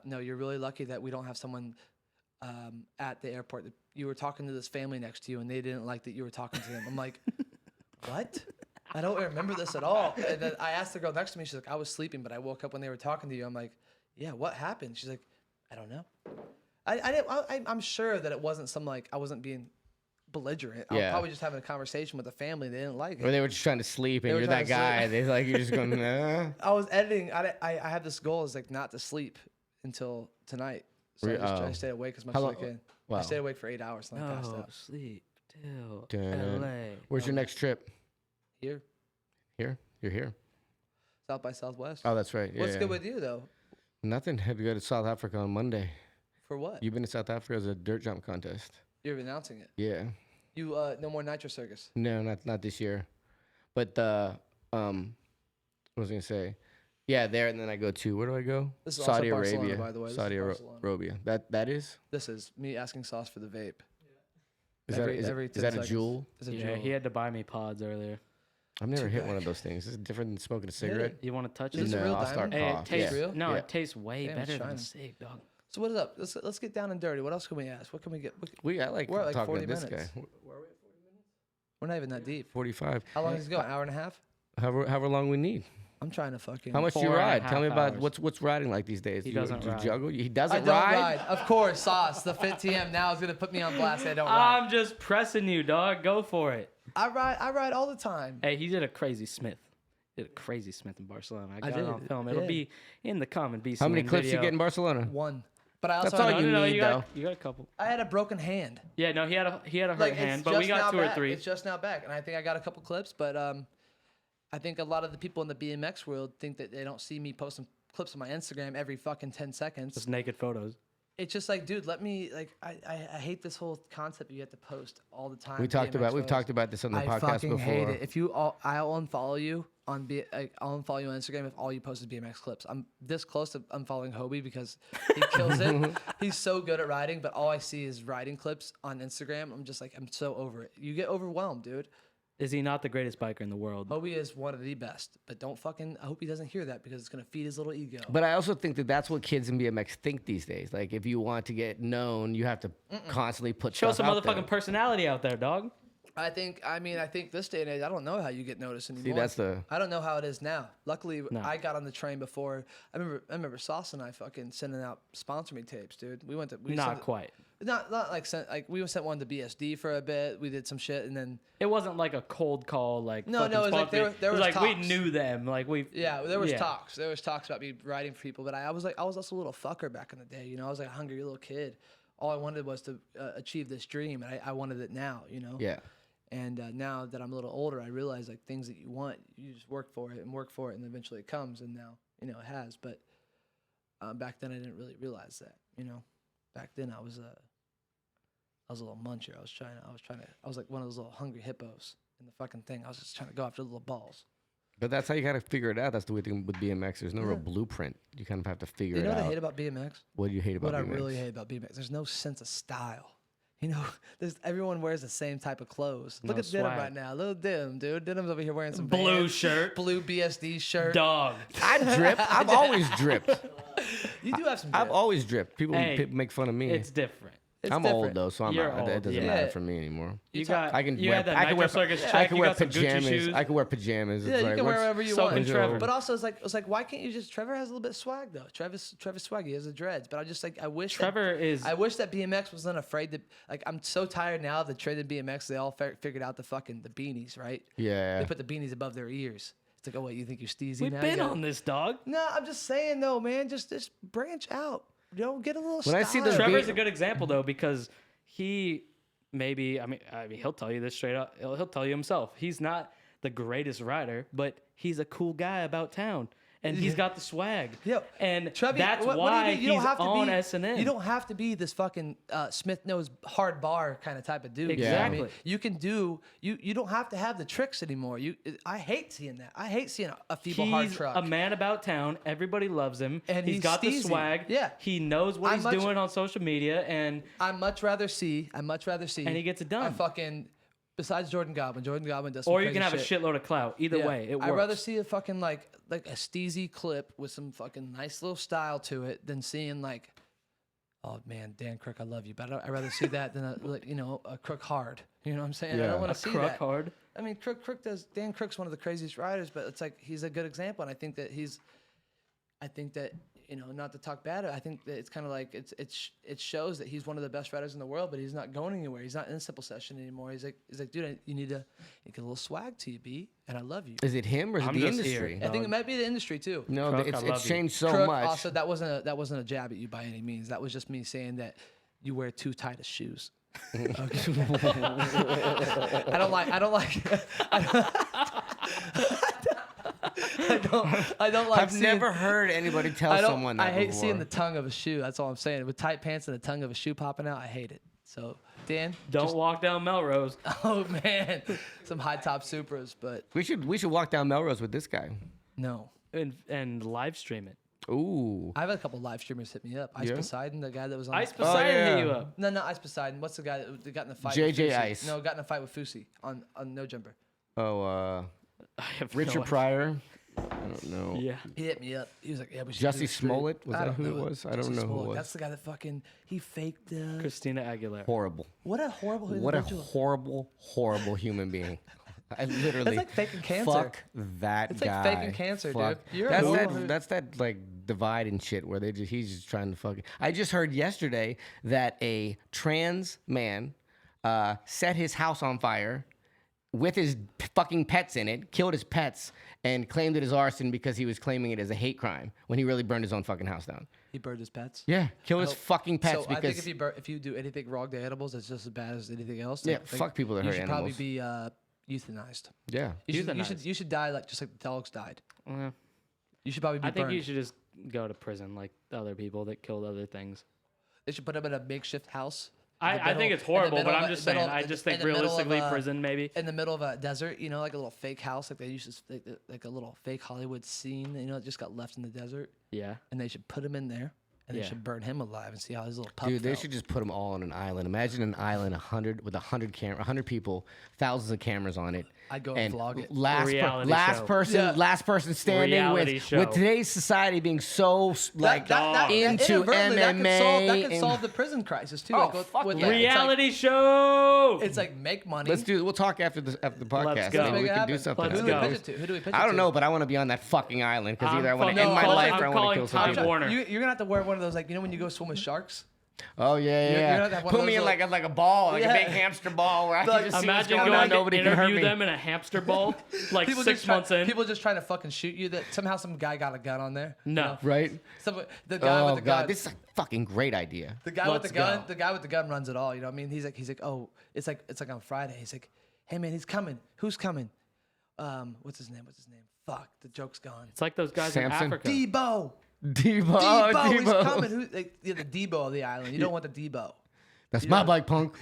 no, you're really lucky that we don't have someone at the airport. You were talking to this family next to you and they didn't like that you were talking to them. I'm like, what? I don't remember this at all. And then I asked the girl next to me, she's like, I was sleeping, but I woke up when they were talking to you. I'm like, yeah, what happened? She's like, I don't know. I'm sure that it wasn't some like, I wasn't being belligerent. I was Yeah. probably just having a conversation with the family. They didn't like Or it. they were just trying to sleep, and They were you're that trying to guy. sleep. They're like, you're just going, nah. I was editing. I have this goal is like not to sleep until tonight. So I just try to stay awake as much How as I long- can. Wow. I stayed awake for 8 hours and I passed No, out. sleep till Dun-dun. LA. Where's your next trip? Here, Here? You're here? South by Southwest. Oh, that's right. Yeah, What's yeah. good with you though? Nothing. Had to go to South Africa on Monday. For what? You've been to South Africa as a dirt jump contest. You're announcing it. Yeah. You no more Nitro Circus. No, not this year. But the what was I gonna say? Yeah, there, and then I go to, where do I go? This is Saudi also Barcelona, Arabia. by the way. This Saudi is Barcelona. Arabia. That is? This is me asking Sauce for the vape. Is Every- that, every is 10 that a seconds. jewel? It's a Yeah, jewel. he had to buy me pods earlier. I've never hit Too one of bad. those things. Is it different than smoking a cigarette? You want to touch Is this it? a real I'll start diamond? Hey, off. it tastes Real? no, Yeah. it tastes way Damn, it's better than shining. Sig, dog. So what is up? Let's get down and dirty. What else can we ask? What can we get? I like We're at like talking 40 to this minutes. guy. We're not even that deep. 45. How long does it go? An hour and a half? However long we need. I'm trying to fucking. How much do you 4.5 ride? Tell me about hours. what's riding like these days. He Do doesn't you ride. juggle? He I doesn't don't ride? ride. Of course, Sauce. The Fit TM now is gonna put me on blast. I don't ride. I'm just pressing you, dog. Go for it. I ride all the time. Hey, he did a crazy Smith. Did a crazy Smith in Barcelona. I got it on did, film. It'll yeah. be in the comment. How many clips you get in Barcelona? One. But I also That's all had, you need, you though. got, you got a couple. I had a broken hand. Yeah, no, he had a hurt Like hand, it's but just we got now 2 or back. 3. It's just now back, and I think I got a couple clips. But I think a lot of the people in the BMX world think that they don't see me posting clips on my Instagram every fucking 10 seconds. Just naked photos. It's just like, dude, let me like. I hate this whole concept that you have to post all the time. We've talked BMX about photos. this on the I podcast fucking before. hate it. If you all, I'll unfollow you on I'll unfollow you on Instagram if all you post is BMX clips. I'm this close to unfollowing Hobie because he kills it. He's so good at riding, but all I see is riding clips on Instagram. I'm just like, I'm so over it. You get overwhelmed, dude. Is he not the greatest biker in the world? Hobie is one of the best, but don't fucking. I hope he doesn't hear that because it's gonna feed his little ego. But I also think that that's what kids in BMX think these days. Like, if you want to get known, you have to constantly put Show stuff some out motherfucking there. personality out there, dog. I think this day and age, I don't know how you get noticed anymore. See, that's the... I don't know how it is now. Luckily, No. I got on the train before. I remember Sauce and I fucking sending out sponsor me tapes, dude. We went to Not quite. Not like we sent one to BSD for a bit. We did some shit and then It wasn't like a cold call, like No, fucking it was like sponsor me. there It was was like we talks. knew them, like we. there was talks. There was talks about me writing for people, but I was also a little fucker back in the day. You know, I was like a hungry little kid. All I wanted was to achieve this dream, and I wanted it now. You know. Yeah. And now that I'm a little older, I realize like things that you want, you just work for it, and eventually it comes. And now, you know, it has. But back then, I didn't really realize that. You know, back then I was a little muncher. I was like one of those little hungry hippos in the fucking thing. I was just trying to go after the little balls. But that's how you got to figure it out. That's the way thing with BMX. There's no real blueprint. You kind of have to figure You know it what out. I hate about BMX? What do you hate about What BMX? I really hate about BMX, there's no sense of style. You know, everyone wears the same type of clothes. Look No at Denim swag. right now. Little Denim, dude. Denim's over here wearing some Blue Vans, shirt. blue BSD shirt. Dog. I drip. I've always dripped. You do have some. I've drip. always dripped. People Hey, make fun of me. It's different. It's I'm different. old though, so You're it old, doesn't yeah. matter for me anymore. You got. I can you wear. had that I can wear. Nitro Circus I check. can You wear got some Gucci pajamas. shoes. I can wear pajamas. Yeah, It's you like, can wear what's- whatever you Soap want. and Trevor. But also, it's like, why can't you just? Trevor has a little bit of swag though. Travis swaggy has the dreads. But I just like, I wish. Trevor is. I wish that BMX wasn't afraid to. Like, I'm so tired now of the trend in BMX. They all figured out the beanies, right? Yeah. They put the beanies above their ears. It's like, oh wait, you think you're steezy We've now? been You gotta- on this, dog. No, I'm just saying though, man. Just branch out. You know, get a little. When I see the style. Trevor's a good example though because he maybe I mean he'll tell you this straight up. He'll tell you himself. He's not the greatest rider, but he's a cool guy about town. and he's got the swag. Yeah. And Trevi, that's what do you why mean? You don't he's have to on be, SNL. You don't have to be this fucking Smith knows hard bar kind of type of dude. You know what I mean? Exactly. You can do. You don't have to have the tricks anymore. I hate seeing that. I hate seeing a feeble hard He's truck. a man about town. Everybody loves him. And he's got the steezy. swag. Yeah. He knows what I'm he's much- doing on social media, and I much rather see. And he gets it done. A fucking. Besides Jordan Godwin does some or you crazy can have shit. a shitload of clout. Either way, it works. I'd rather see a fucking like a steezy clip with some fucking nice little style to it than seeing like, oh man, Dan Crook, I love you, but I'd rather see that than a Crook hard. You know what I'm saying? I Yeah. don't want A to see Crook that. hard. I mean, Dan Crook's one of the craziest riders, but it's like he's a good example, and I think that not to talk bad, I think that it's kind of like it shows that he's one of the best riders in the world, but he's not going anywhere. He's not in Simple Session anymore. He's like, dude, you need to get a little swag to you, B, and I love you. Is it him or is I'm it the just industry? I think it might be the industry too. No, Crook, I it's love you. changed so Crook, much. also, that wasn't a jab at you by any means. That was just me saying that you wear too tight of shoes. I don't like. I don't like. I've never heard anybody tell someone that I hate before. seeing the tongue of a shoe. That's all I'm saying. With tight pants and the tongue of a shoe popping out, I hate it. So, Dan, Don't walk down Melrose. oh man, some high top Supras, but We should walk down Melrose with this guy. no. And live stream it. Ooh. I've had a couple live streamers hit me up. Ice Yeah? Poseidon, the guy that was on. Ice Poseidon hit you yeah. up. No, Ice Poseidon. What's the guy that got in the fight? JJ with Fusi? Ice. No, got in a fight with Fusi on No Jumper. Oh, I have Richard no idea. Pryor. I don't know. Yeah. He hit me up. He was like, "Yeah, we should." do Jussie this stream." Smollett? Was I that don't who know it was? I don't Jussie know who it Smollett. was. That's the guy that fucking he faked. Christina Aguilera. Horrible. What a horrible What a individual. horrible human being. I literally. That's like faking cancer. Fuck that It's like guy. faking cancer, dude. Fuck. You're a That's horrible- that. That's that like divide and shit where he's just trying to fucking. I just heard yesterday that a trans man set his house on fire with his fucking pets in it, killed his pets, and claimed it as arson because he was claiming it as a hate crime when he really burned his own fucking house down. He burned his pets. Yeah, killed his hope- fucking pets So I because think if you do anything wrong to animals, it's just as bad as anything else. Yeah, Like, fuck people that you hurt should animals. probably be euthanized. yeah. You should die like just like the dogs died. Yeah. You should probably be I think burned. you should just go to prison like the other people that killed other things. They should put him in a makeshift house. I think it's horrible, but I'm just saying. I just think realistically, prison maybe. In the middle of a desert, like a little fake house, like they used to, like a little fake Hollywood scene, it just got left in the desert, Yeah. and they should put him in there, and Yeah. they should burn him alive and see how his little pup Dude, they felt. should just put them all on an island. Imagine an island 100 people, thousands of cameras on it. I'd go and vlog it. Last, Reality last show. person, Yeah. last person standing Reality show. with today's society being so like into inadvertently, MMA. that could and- solve the prison crisis too. Oh, like fuck with yeah. that. Reality show. It's like make money. Let's do. We'll talk after the podcast. go. Maybe Make we it can do happen. something. Let's Who out do of we go. pitch it to? Who do we pitch it I to? don't know, but I want to be on that fucking island because I'm either I want to fucking- end my No, life I'm or I want to calling kill some Time people. Warner. You're gonna have to wear one of those, like when you go swim with sharks. Oh yeah, You're yeah. gonna have one of Put me those in like a ball, like Yeah. a big hamster ball, where I Like, can just see what's Imagine going going on. to Nobody can hurt interview me. them in a hamster ball, like People 6 just months in. People just trying to fucking shoot you. That somehow some guy got a gun on there. No. Right? The guy Oh with the gun. god, this is a fucking great idea. The guy with Let's the gun. go. The guy with the gun runs it all. You know what I mean? He's like, oh, it's like on Friday. He's like, hey man, he's coming. Who's coming? What's his name? Fuck, the joke's gone. It's like those guys Samson? in Africa. Debo. Debo, oh, Debo, he's Debo. coming. The Debo of the island. You don't want the Debo. That's my bike, punk.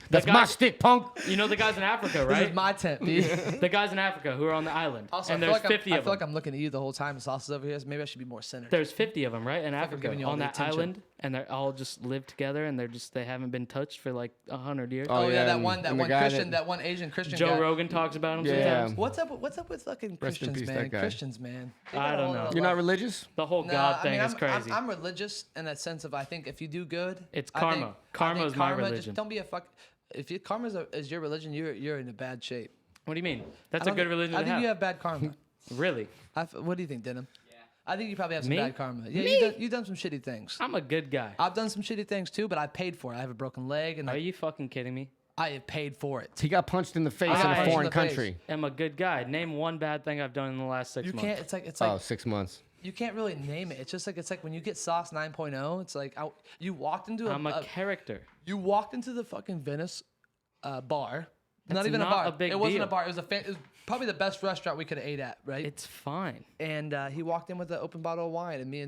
That's my stick, punk. You know the guys in Africa, This right? is my tent, B. The guys in Africa who are on the island. Also, and I feel there's like 50 I of feel them. like I'm looking at you the whole time. The sauce is over here. So maybe I should be more centered. There's 50 of them, right, in Africa giving you all on the that attention. island, and they all just live together, and they haven't been touched for like 100 years. Oh, yeah, that and- one and the guy Christian, that one Asian Christian Joe guy. Rogan talks about him Yeah. sometimes. What's up with fucking Rest in Christians, peace, man? that guy. Christians, man. They I got don't all know. that You're not love. religious? The whole Nah, God I thing mean, is crazy. I'm religious in that sense of I think if you do good, It's I karma. think- I Karma think is my karma, religion. Just don't be a fuck. If you karma is your religion, you're in a bad shape. What do you mean? That's I a don't good think- religion I to think have. you have bad karma. Really? What do you think, Denim? Yeah. I think you probably have some Me? bad karma. Yeah, Me? you've done some shitty things. I'm a good guy. I've done some shitty things too, but I paid for it. I have a broken leg, and Are you fucking kidding me? I have paid for it. He got punched in the face I in got a punched in foreign the face. country. I'm a good guy. Name one bad thing I've done in the last 6 You months. can't. It's Oh, like 6 months. you can't really name it. It's just like when you get Sauce 9.0. It's like you walked into I'm a character. you walked into the fucking Venice bar Not even a not bar. a big it wasn't deal. a bar. It was probably the best restaurant we could have ate at, right? It's fine. And he walked in with an open bottle of wine, and me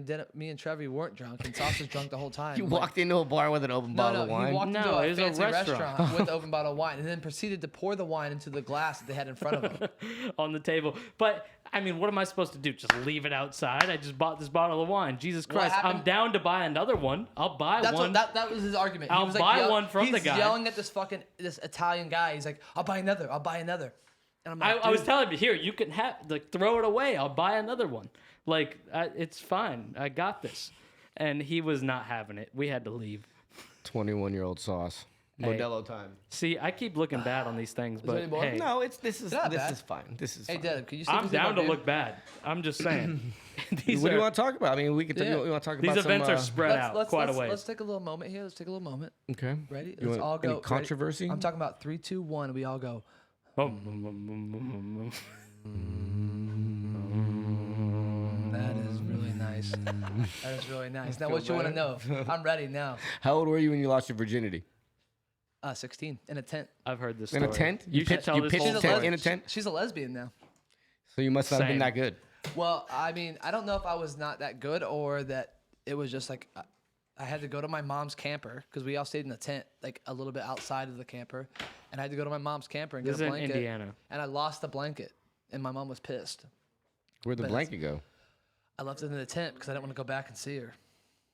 and Trevi weren't drunk, and Sauce was drunk the whole time. You Like, walked into a bar with an open bottle of wine. he walked No, into it a was a fancy restaurant. restaurant with open bottle of wine, and then proceeded to pour the wine into the glass that they had in front of him. On the table. But I mean, what am I supposed to do? Just leave it outside? I just bought this bottle of wine. Jesus What Christ. I'm happened- down to buy another one. I'll buy That's one. what, that was his argument. He I'll was buy one from the he's guy. yelling at this Italian guy. He's like, I'll buy another. I'll buy another. And I'm like, I was "Dude." telling him, here, you can have, like, throw it away. I'll buy another one. Like, it's fine. I got this. And he was not having it. We had to leave. 21-year-old Sauce. Hey. Modelo time. See, I keep looking bad on these things, there but any more? hey, No, this is not bad. fine. This is Hey, fine. Deb, could you see I'm down to look bad. I'm just saying. These What do you are- want to talk about? I mean, we could. Yeah. We want to talk These about events some, are spread out quite a ways. Let's take a little moment here. Let's take a little moment. Okay. Ready? You Let's want all any go. controversy? Ready? I'm talking about 3, 2, 1. We all go. Oh, That is really nice. That is really nice. Now, what you want to know? I'm ready now. How old were you when you lost your virginity? 16 in a tent. I've heard this In story. a tent? You should tell you this pitched whole a tent story. in a tent? She's a lesbian now. So you must not have been Same. that good. Well, I mean, I don't know if I was not that good or that it was just like I had to go to my mom's camper because we all stayed in a tent like a little bit outside of the camper, and I had to go to my mom's camper and This get is a in blanket. Indiana. And I lost the blanket, and my mom was pissed. Where'd the But blanket go? I left it in the tent because I didn't want to go back and see her.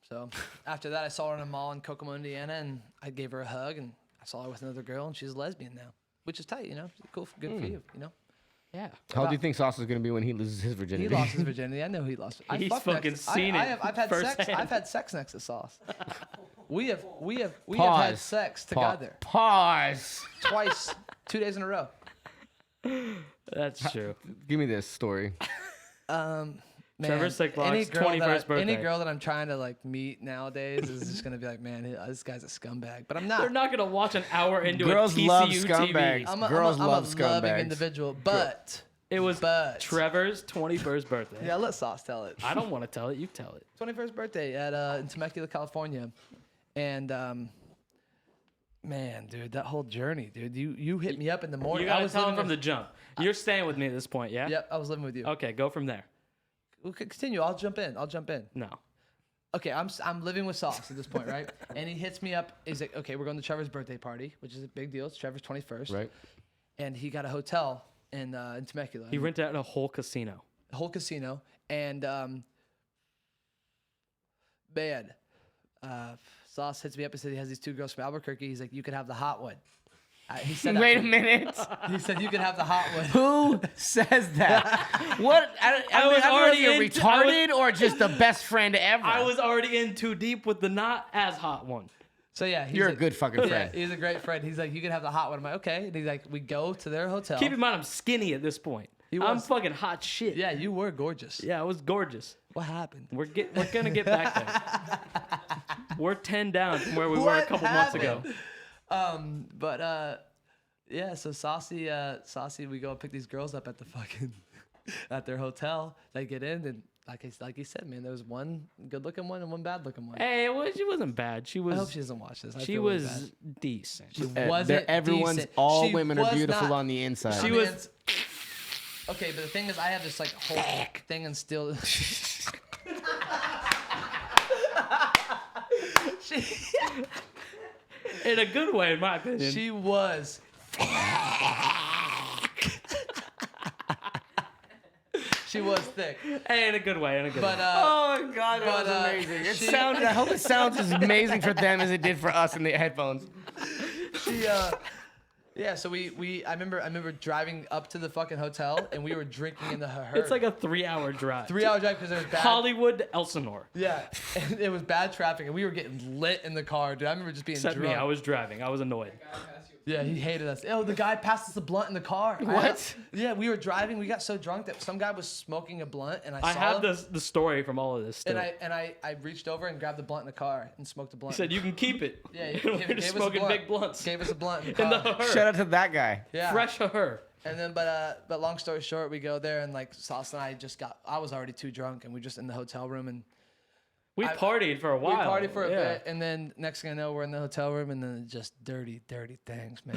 So after that, I saw her in a mall in Kokomo, Indiana, and I gave her a hug, and I saw her with another girl, and she's a lesbian now, which is tight, you know. Cool, good for you, you know. Yeah. How old do you think Sauce is going to be when he loses his virginity? He lost his virginity. I know he lost it. I He's fucked fucking next- seen it I've had sex. firsthand. I've had sex next to Sauce. We have had Pause. sex Pa- together Pause. twice, 2 days in a row. That's true. Give me this story. Man, Trevor Sicklock's any girl 21st that Any birthday. girl that I'm trying to like meet nowadays is just gonna be like, man, this guy's a scumbag. But I'm not. They're not going to watch an hour into Girls a TCU love TV. scumbags. Girls I'm love a loving scumbags. individual, but It was But- Trevor's 21st birthday. yeah, let Sauce tell it. I don't want to tell it. You tell it. 21st birthday at in Temecula, California, and man, dude, that whole journey, dude. You hit me up in the morning. You got I to was tell him living from the with, jump. You're staying with me at this point, yeah? Yep, I was living with you. Okay, go from there. We'll continue. I'll jump in. No. Okay, I'm living with Sauce at this point, right? And he hits me up. He's like, okay, we're going to Trevor's birthday party, which is a big deal. It's Trevor's 21st. Right. And he got a hotel in Temecula. He rented out a whole casino. The whole casino. And man, Sauce hits me up and said he has these 2 girls from Albuquerque. He's like, you could have the hot one. He said that Wait a to me. minute. He said you could have the hot one. Who says that? What? I was don't know if already you're into- retarded or just the best friend ever. I was already in too deep with the not as hot one. So yeah, he's You're a like- good fucking Yeah, friend. he's a great friend. He's like, you can have the hot one. I'm like, okay. And he's like, we go to their hotel. Keep in mind, I'm skinny at this point. I'm was. fucking hot shit. Yeah, you were gorgeous. Yeah, I was gorgeous. What happened? We're gonna get back there. We're 10 down from where we were a What couple months ago. But yeah. So Saucy, we go pick these girls up at the fucking at their hotel. They get in and like he said, man, there was one good-looking one and one bad-looking one. Hey, she wasn't bad. She was. I hope she doesn't watch this. I She feel really was decent. bad. Wasn't Everyone's decent. all She women are was beautiful not. on the inside. She I was- mean, okay, but the thing is, I have this like whole thing and still. In a good way, in my opinion. She was. She was thick, Hey, in a good way. In a good but way. Oh my god, that But, was amazing. It she- sounded. I hope it sounds as amazing for them as it did for us in the headphones. she yeah. So I remember driving up to the fucking hotel and we were drinking in the her. It's like a 3-hour drive. 3-hour drive because there was bad. Hollywood to Elsinore. Yeah, and it was bad traffic and we were getting lit in the car, dude. I remember just being Except drunk. me, I was driving. I was annoyed. Yeah, he hated us. Oh, the guy passed us a blunt in the car. What? Yeah, we were driving. We got so drunk that some guy was smoking a blunt, and I saw have him. the story from all of this still. And I reached over and grabbed the blunt in the car and smoked a blunt. He said, you can keep it. yeah, he We're gave just us a smoking blunt. big blunts. Gave us a blunt in the In the car. her. Shout out to that guy. Yeah. Fresh her. And then, but long story short, we go there and like Sauce and I was already too drunk and we're just in the hotel room and We partied for a while. we partied for a Yeah. bit and then next thing I know we're in the hotel room and then just dirty things, man.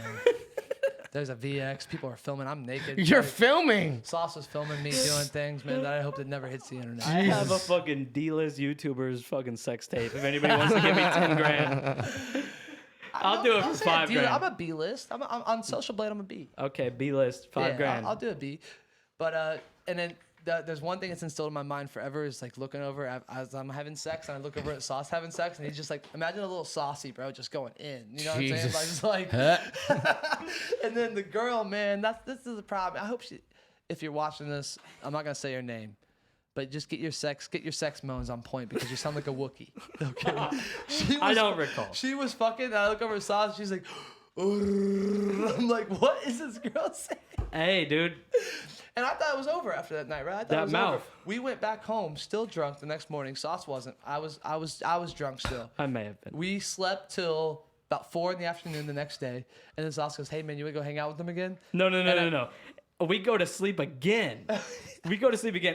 There's a VX. People are filming. I'm naked. You're Like, filming. Sauce was filming me doing things, man, that I hope that never hits the internet. I have a fucking D-list YouTuber's fucking sex tape. If anybody wants to give me 10 grand, I'll do it for 5 grand. I'm a B list. I'm on Social Blade. I'm a B. Okay, B-list, 5 grand. I'll do a B. But and then there's one thing that's instilled in my mind forever is like looking over as I'm having sex and I look over at Sauce having sex and he's just like, imagine a little saucy bro just going in. You know what I'm saying? Like, just like, and then the girl, man, this is the problem. I hope if you're watching this, I'm not gonna say her name. But just get your sex moans on point because you sound like a Wookiee. Okay. I don't recall. She was fucking. And I look over at Sauce. She's like, I'm like, what is this girl saying? Hey, dude. And I thought it was over after that night, right? I thought That it was mouth. over. We went back home, still drunk. The next morning, Sauce wasn't. I was drunk still. I may have been. We slept till about 4 p.m. the next day, and then Sauce goes, "Hey man, you wanna go hang out with them again?" No. We go to sleep again.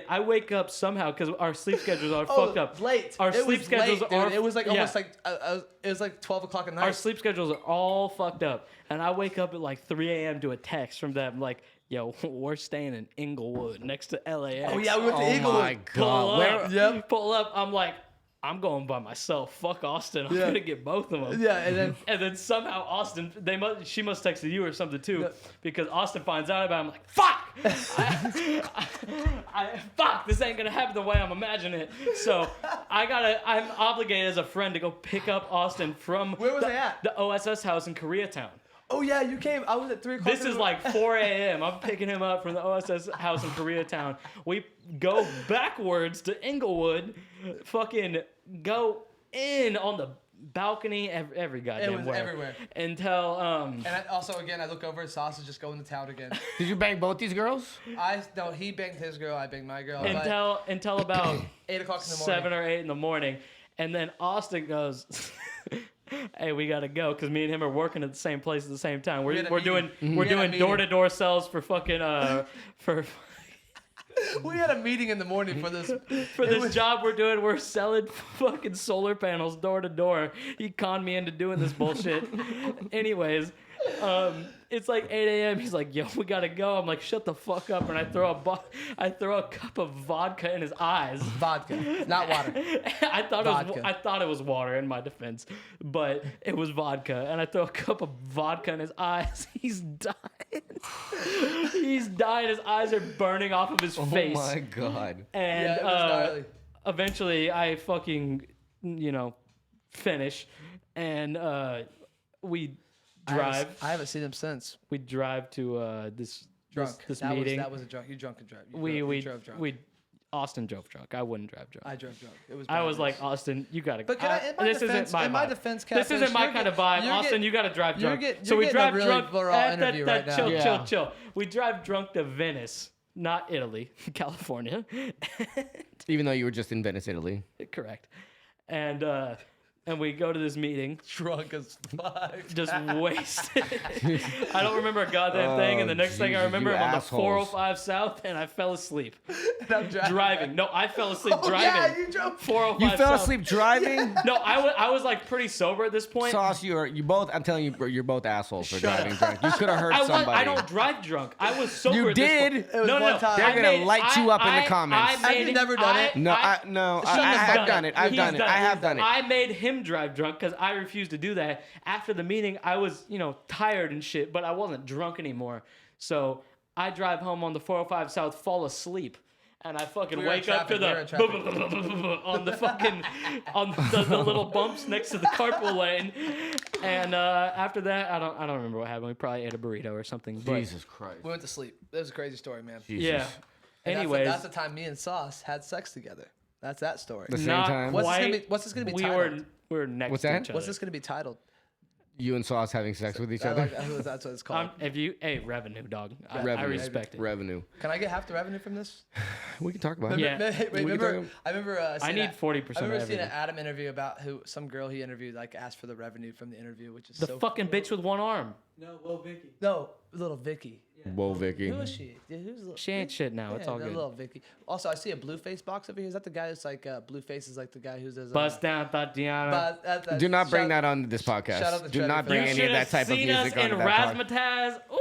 I wake up somehow because our sleep schedules are fucked up. Late. Our It sleep was schedules late, are. dude. It was like yeah. almost like it was like 12 o'clock at night. Our sleep schedules are all fucked up, and I wake up at like 3 a.m. to a text from them like, "Yo, we're staying in Inglewood next to LAX." Oh yeah, we went to Oh Inglewood. my Pull God. up. Pull up. I'm like, I'm going by myself. Fuck Austin. I'm gonna get both of them. Yeah, and then Somehow Austin, she must texted you or something too, because Austin finds out about it. I'm like, fuck, fuck, this ain't gonna happen the way I'm imagining it. So I'm obligated as a friend to go pick up Austin from Where was they at? the OSS house in Koreatown. oh yeah, you came. I was at 3 o'clock. This is like 4 a.m. I'm picking him up from the OSS house in Koreatown. We go backwards to Inglewood, fucking go in on the balcony, every goddamn It was where. everywhere. Until And I look over at Sauce is just going to town again. Did you bang both these girls? No, he banged his girl, I banged my girl. until about 8 o'clock in the morning. 7 or 8 in the morning, and then Austin goes, "Hey, we gotta go," because me and him are working at the same place at the same time. We're doing meeting. door-to-door sales for fucking for. We had a meeting in the morning for this. For this job we're doing, we're selling fucking solar panels door to door. He conned me into doing this bullshit. Anyways, it's like 8 a.m. He's like, "Yo, we gotta go." I'm like, "Shut the fuck up!" And I throw a cup of vodka in his eyes. Vodka, not water. I Vodka. thought it was water in my defense, but it was vodka. And I throw a cup of vodka in his eyes. He's dying. He's dying. His eyes are burning off of his face. Oh my God. And Yeah, it was gnarly. eventually I fucking, finish, and we drive. I haven't seen him since. We drive to this Drunk. this that meeting. that was a drunk. You drunk and drive. We drove drunk. Austin drove drunk. I wouldn't drive drunk. I drove drunk. It was. I was badass. like, Austin, you gotta. But can I, in my this defense, isn't my in my vibe. defense, This isn't my kind of vibe. Austin, you gotta drive drunk. So we you're drive getting a really drunk. raw interview right now. Chill, Yeah. chill. We drive drunk to Venice, not Italy, California. Even though you were just in Venice, Italy. Correct. And we go to this meeting, Drunk as fuck. just wasted. I don't remember a goddamn thing, and the next thing I Jesus, remember, you I'm on the assholes. 405 South, and I fell asleep And I'm driving. No, I fell asleep Oh, driving. yeah, you drove. 405 You fell South. asleep driving? No, I was like pretty sober at this point. Sauce, you both, I'm telling you, bro, you're both assholes for Shut driving up. drunk. You could have hurt somebody. I don't drive drunk. I was sober. You at this did? point. It was no, one no. time. They're I gonna made- light you up in the comments. Have you never done it? No, I have done it. I've He's done it. I have done it. I made him drive drunk because I refused to do that. After the meeting, I was, tired and shit, but I wasn't drunk anymore. So I drive home on the 405 South, fall asleep. And I fucking We were in wake up to traffic, the on the fucking on the little bumps next to the carpool lane. And after that, I don't remember what happened. We probably ate a burrito or something. But Jesus Christ. We went to sleep. That was a crazy story, man. Jesus. yeah. And Anyways, that's the time me and Sauce had sex together. That's that story. The same not time? What's this gonna be we titled? were next What's to that? each other. What's this gonna be titled? You and Sauce having sex with each I other? like- that's what it's called. Revenue, dog. I Revenue. respect it. Revenue. Can I get half the revenue from this? We can talk about it. Yeah. Remember, I remember. I need 40% I of remember seeing an everything. Adam interview about some girl he interviewed asked for the revenue from the interview, which is The so fucking bitch with one arm. No, little Vicky. Whoa, Vicky. Who is she? Who's little, She ain't shit now. It's yeah, all that good. little Vicky. Also, I see a Blueface box over here. Is that the guy that's like Blueface is like the guy who does Bust down, Tatiana. Do not bring that on this podcast. shout out to Do Trevor not for bring that. any of that type of seen music us on in that podcast. Razzmatazz. Ooh.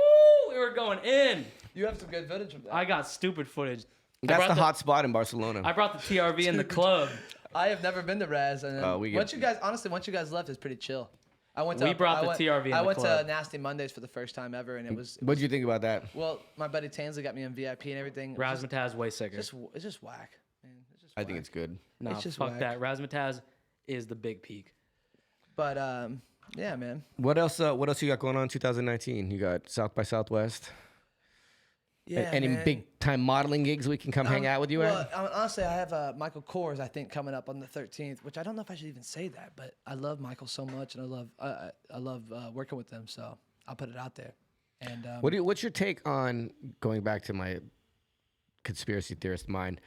we were going in. You have some good footage of that. I got stupid footage. That's the hot spot in Barcelona. I brought the TRV in the club. I have never been to Raz, and once you guys left, it's pretty chill. We brought the TRV in the I went club. to Nasty Mondays for the first time ever, and it was. What'd you think about that? Well, my buddy Tansley got me in VIP and everything. Razzmatazz way sicker. It's just whack, man. It's just I think whack. it's good. No, it's just fuck whack. that. Razzmatazz is the big peak. But yeah, man. What else? What else you got going on in 2019? You got South by Southwest. Yeah. Any man. big time modeling gigs we can come hang out with you at? Honestly, I have Michael Kors, I think, coming up on the 13th, which I don't know if I should even say that, but I love Michael so much, and I love working with him, so I'll put it out there. And What's your take on, going back to my conspiracy theorist mind,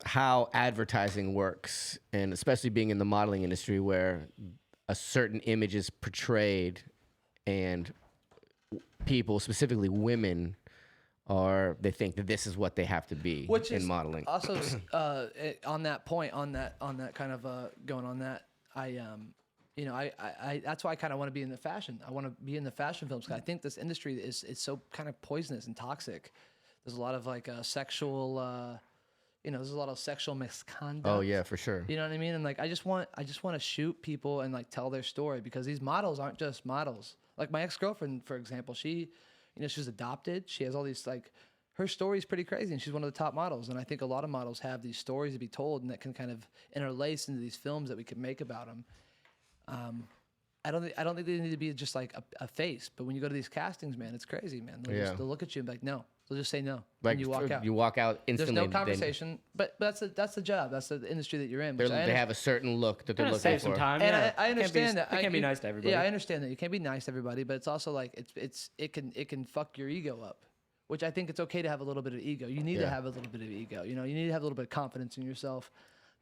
how advertising works, and especially being in the modeling industry where a certain image is portrayed, and people, specifically women, they think that this is what they have to be in modeling. Also, on that point, on that kind of going on that, I that's why I kind of want to be in the fashion. I want to be in the fashion films because I think this industry is so kind of poisonous and toxic. There's a lot of like sexual, there's a lot of sexual misconduct. Oh yeah, for sure. You know what I mean? And like I just want to shoot people and like tell their story because these models aren't just models. Like my ex-girlfriend, for example, she was adopted. She has all these like, her story is pretty crazy, and she's one of the top models. And I think a lot of models have these stories to be told, and that can kind of interlace into these films that we can make about them. I don't think they need to be just like a face, but when you go to these castings, man, it's crazy, man. They'll look at you and be like, no. They'll just say no, Like and you walk out. You walk out instantly. There's no conversation, but that's the job. That's the industry that you're in. They have a certain look that they're looking Save for. some time. And yeah. I understand that. It can't be nice to everybody. Yeah, I understand that. You can't be nice to everybody, but it's also like it can fuck your ego up, which I think it's okay to have a little bit of ego. You need to have a little bit of ego. You need to have a little bit of confidence in yourself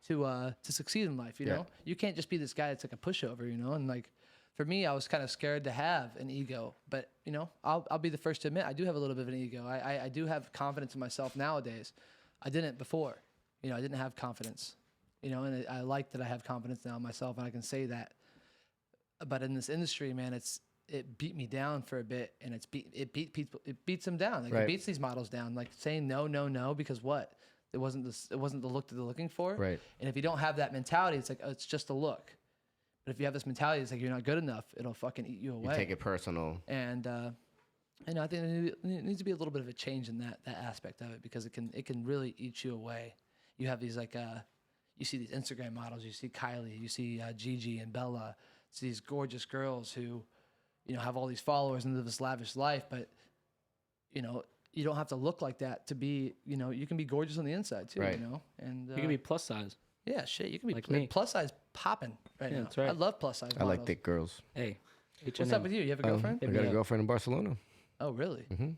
to succeed in life. You know, you can't just be this guy that's like a pushover. And like for me, I was kind of scared to have an ego, but I'll be the first to admit I do have a little bit of an ego. I do have confidence in myself nowadays. I didn't before. I didn't have confidence. And I like that I have confidence now in myself, and I can say that. But in this industry, man, it beat me down for a bit, and it beats them down. Like it beats these models down. Like saying no, because what? It wasn't the look that they're looking for. Right. And if you don't have that mentality, it's like it's just a look. But if you have this mentality, it's like you're not good enough. It'll fucking eat you away. You take it personal. And I think there needs to be a little bit of a change in that aspect of it because it can really eat you away. You have these like you see these Instagram models, you see Kylie, you see Gigi and Bella. It's these gorgeous girls who, have all these followers and live this lavish life, but you don't have to look like that to be, you can be gorgeous on the inside too, Right. And You can be plus size. yeah, shit, you can be Like me. plus size popping right now. That's right. I love plus size I models. like thick girls. Hey. What's up with you? You have a girlfriend? I got a girlfriend in Barcelona. Oh, really? Mm-hmm.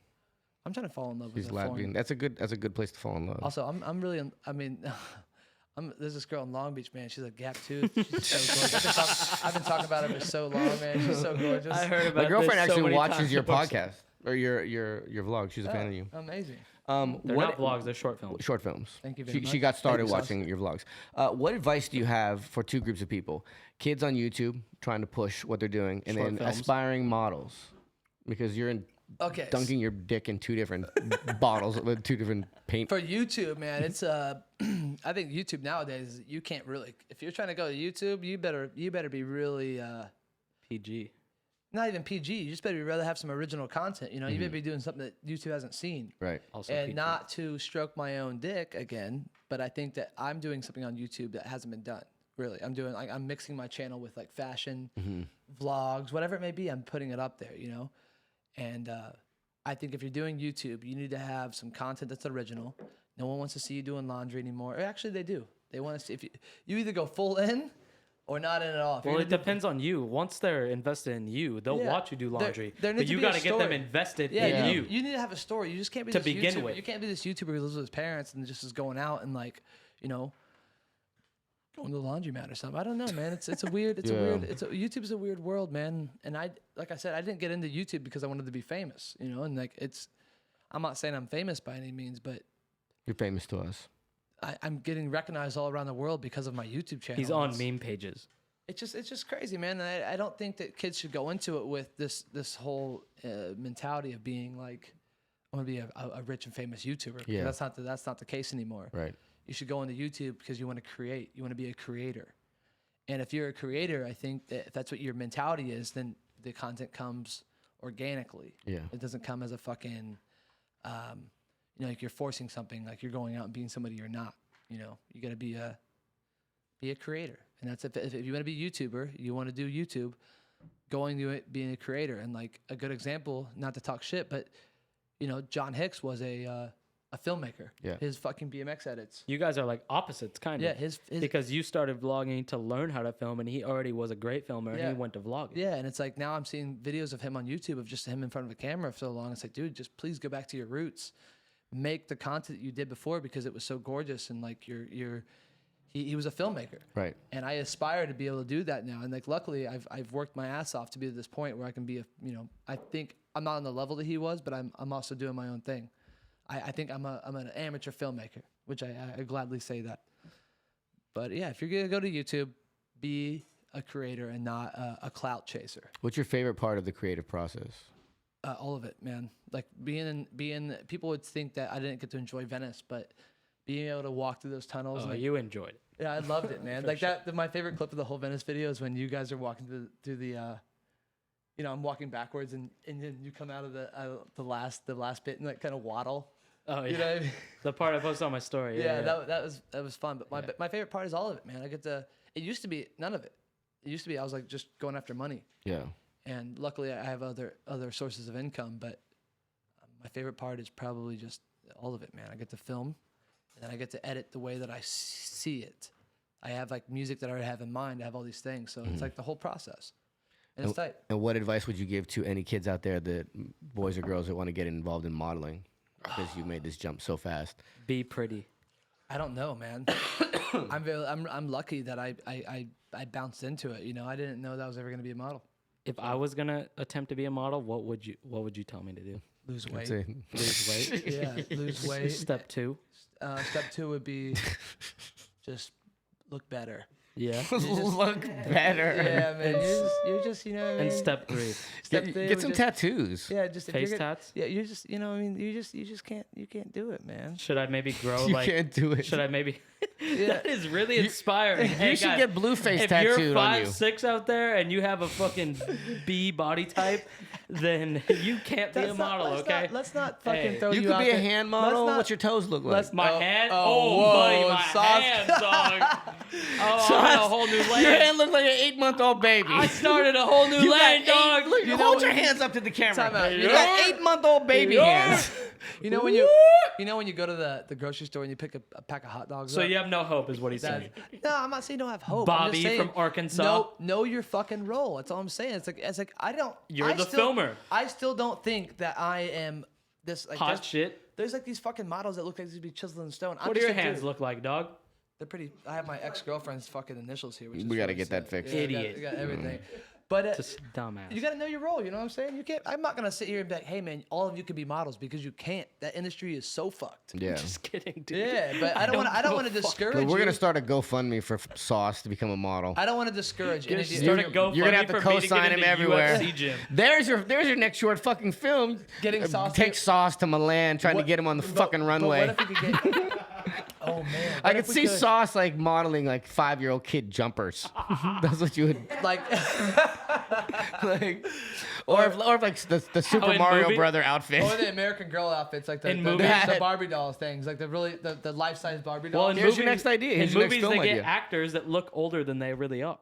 I'm trying to fall in love She's with a foreign. Latvian. That's a good place to fall in love. Also, I'm really, there's this girl in Long Beach, man. She's a gap tooth. She's so gorgeous. I've been talking about her for so long, man. She's so gorgeous. I heard about My girlfriend this so actually many watches times your in person. podcast or your vlog. She's a fan of you. Amazing. They're not vlogs, they're short films. Short films. Thank you very She much. got started Thank you, watching your vlogs. What advice do you have for two groups of people? Kids on YouTube trying to push what they're doing, and Short then films. aspiring models, because you're Okay. dunking your dick in two different bottles with two different paint. For YouTube, man, it's I think YouTube nowadays you can't really. If you're trying to go to YouTube, you better be really. PG. Not even PG. You just better rather have some original content. You better be doing something that YouTube hasn't seen. Right. Also And PG. not to stroke my own dick again, but I think that I'm doing something on YouTube that hasn't been done. Really, I'm mixing my channel with like fashion, vlogs, whatever it may be. I'm putting it up there, And I think if you're doing YouTube, you need to have some content that's original. No one wants to see you doing laundry anymore. Or actually, they do. They want to see if you either go full in or not in at all. If you're Well, gonna it depends on you. Once they're invested in you, they'll Yeah. watch you do laundry. There But needs you to be a got to get them story. invested Yeah, in you. You need to have a story. You just can't be To this begin YouTuber. with. You can't be this YouTuber who lives with his parents and just is going out and like, going to the laundromat or something. I don't know, man. It's a weird. YouTube's a weird world, man. And like I said, I didn't get into YouTube because I wanted to be famous, And like I'm not saying I'm famous by any means, but You're famous to us. I'm getting recognized all around the world because of my YouTube channel. He's on meme pages. it's just crazy, man. And I don't think that kids should go into it with this whole mentality of being like, I'm gonna be a rich and famous YouTuber. Yeah. That's not the case anymore. Right. You should go into YouTube because you want to create. You want to be a creator. And if you're a creator, I think that if that's what your mentality is, then the content comes organically. Yeah. It doesn't come as a fucking, like you're forcing something, like you're going out and being somebody you're not. You know, you got to be a creator. And that's if you want to be a YouTuber, you want to do YouTube, going to it, being a creator. And like a good example, not to talk shit, but John Hicks was a filmmaker. Yeah. His fucking BMX edits. You guys are like opposites, kind of. Yeah, his because you started vlogging to learn how to film, and he already was a great filmer, and Yeah. he went to vlogging. Yeah, and it's like now I'm seeing videos of him on YouTube of just him in front of a camera for so long. It's like, dude, just please go back to your roots. Make the content you did before because it was so gorgeous, and like he was a filmmaker. Right. And I aspire to be able to do that now. And like luckily I've worked my ass off to be at this point where I can be I think I'm not on the level that he was, but I'm also doing my own thing. I think I'm an amateur filmmaker, which I gladly say that. But yeah, if you're gonna go to YouTube, be a creator and not a clout chaser. What's your favorite part of the creative process? All of it, man. Like being people would think that I didn't get to enjoy Venice, but being able to walk through those tunnels. Oh, and you enjoyed it. yeah, I loved it, man. Like that. My favorite clip of the whole Venice video is when you guys are walking through the. I'm walking backwards and then you come out of the last bit and like kind of waddle. Oh yeah. You know what I mean? The part I posted on my story. Yeah, that was fun. But my favorite part is all of it, man. It used to be none of it. It used to be I was like just going after money. Yeah. And luckily I have other sources of income. But my favorite part is probably just all of it, man. I get to film, and then I get to edit the way that I see it. I have like music that I already have in mind. I have all these things, so it's like the whole process, and it's tight. And what advice would you give to any kids out there, that boys or girls that want to get involved in modeling, because you made this jump so fast? Be pretty. I don't know, man. I'm lucky that I bounced into it. I didn't know that I was ever gonna be a model. If I was gonna attempt to be a model, what would you tell me to do? Lose weight. That's it. Lose weight. Yeah, lose weight. Step 2. Step 2 would be just look better. Yeah. Look better. Yeah, man. You're just what I mean? And step 3. Step Get, 3 get would some just- tattoos. Yeah, just if Face you're gonna- tats. Yeah, you just what I mean, you just can't do it, man. Should I maybe grow You like? can't do it. Should I maybe? Yeah. That is really inspiring. You Hey, should guys, get blue face if you're tattooed on you. 5'6" out there and you have a fucking B body type, then you can't be a model, okay? Let's not fucking Hey. throw You you could out be a there. hand model. Let's not- What's your toes look like? let's- My Oh, hand? oh, Oh, whoa, buddy, my sauce. hands, dog. Oh, I'm in a whole new Your lane. hand looks like an 8-month-old baby. I started a whole new You lane, got dog. eight, look, You hold know- your hands up to the camera. Time out. You got 8-month-old baby hands. You know when you go to the grocery store and you pick a pack of hot dogs. So up? you have no hope, is what he's saying. No, I'm not saying don't have hope. I'm Bobby just saying, from Arkansas. Know your fucking role. That's all I'm saying. It's like I don't. You're I the still- filmer. I still don't think that I am this like Hot there's- shit. There's like these fucking models that look like they'd be chiseled in stone. I'm What do just your like, hands dude, look like, dog? They're pretty. I have my ex-girlfriend's fucking initials here. Which is We gotta really get that sad. fixed. Yeah, Idiot. I got everything. But Just dumbass. you got to know your role. You know what I'm saying? You can't. I'm not gonna sit here and be like, hey man, all of you can be models because you can't. That industry is so fucked. Yeah. Just kidding, dude. Yeah, but I don't want. I don't want to give a fuck. discourage. But we're you. gonna start a GoFundMe for Sauce to become a model. I don't want to discourage. any of you. Start a You're GoFundMe gonna have to for me to co-sign get him into everywhere. UFC gym. There's your next short fucking film. Getting Sauce Take to- Sauce to Milan, trying What- to get him on the but- fucking runway. But what if we could get? Oh man. I what could if we see Sauce like modeling like 5-year-old kid jumpers. That's what you would like. like, or if like the Super in Mario movie? Brother outfit. Or the American Girl outfits, like the In the, movies? the Barbie dolls things, like the life-size Barbie dolls. Well, in Here's movies, your next idea. In Here's your next movies, film they idea. get actors that look older than they really are,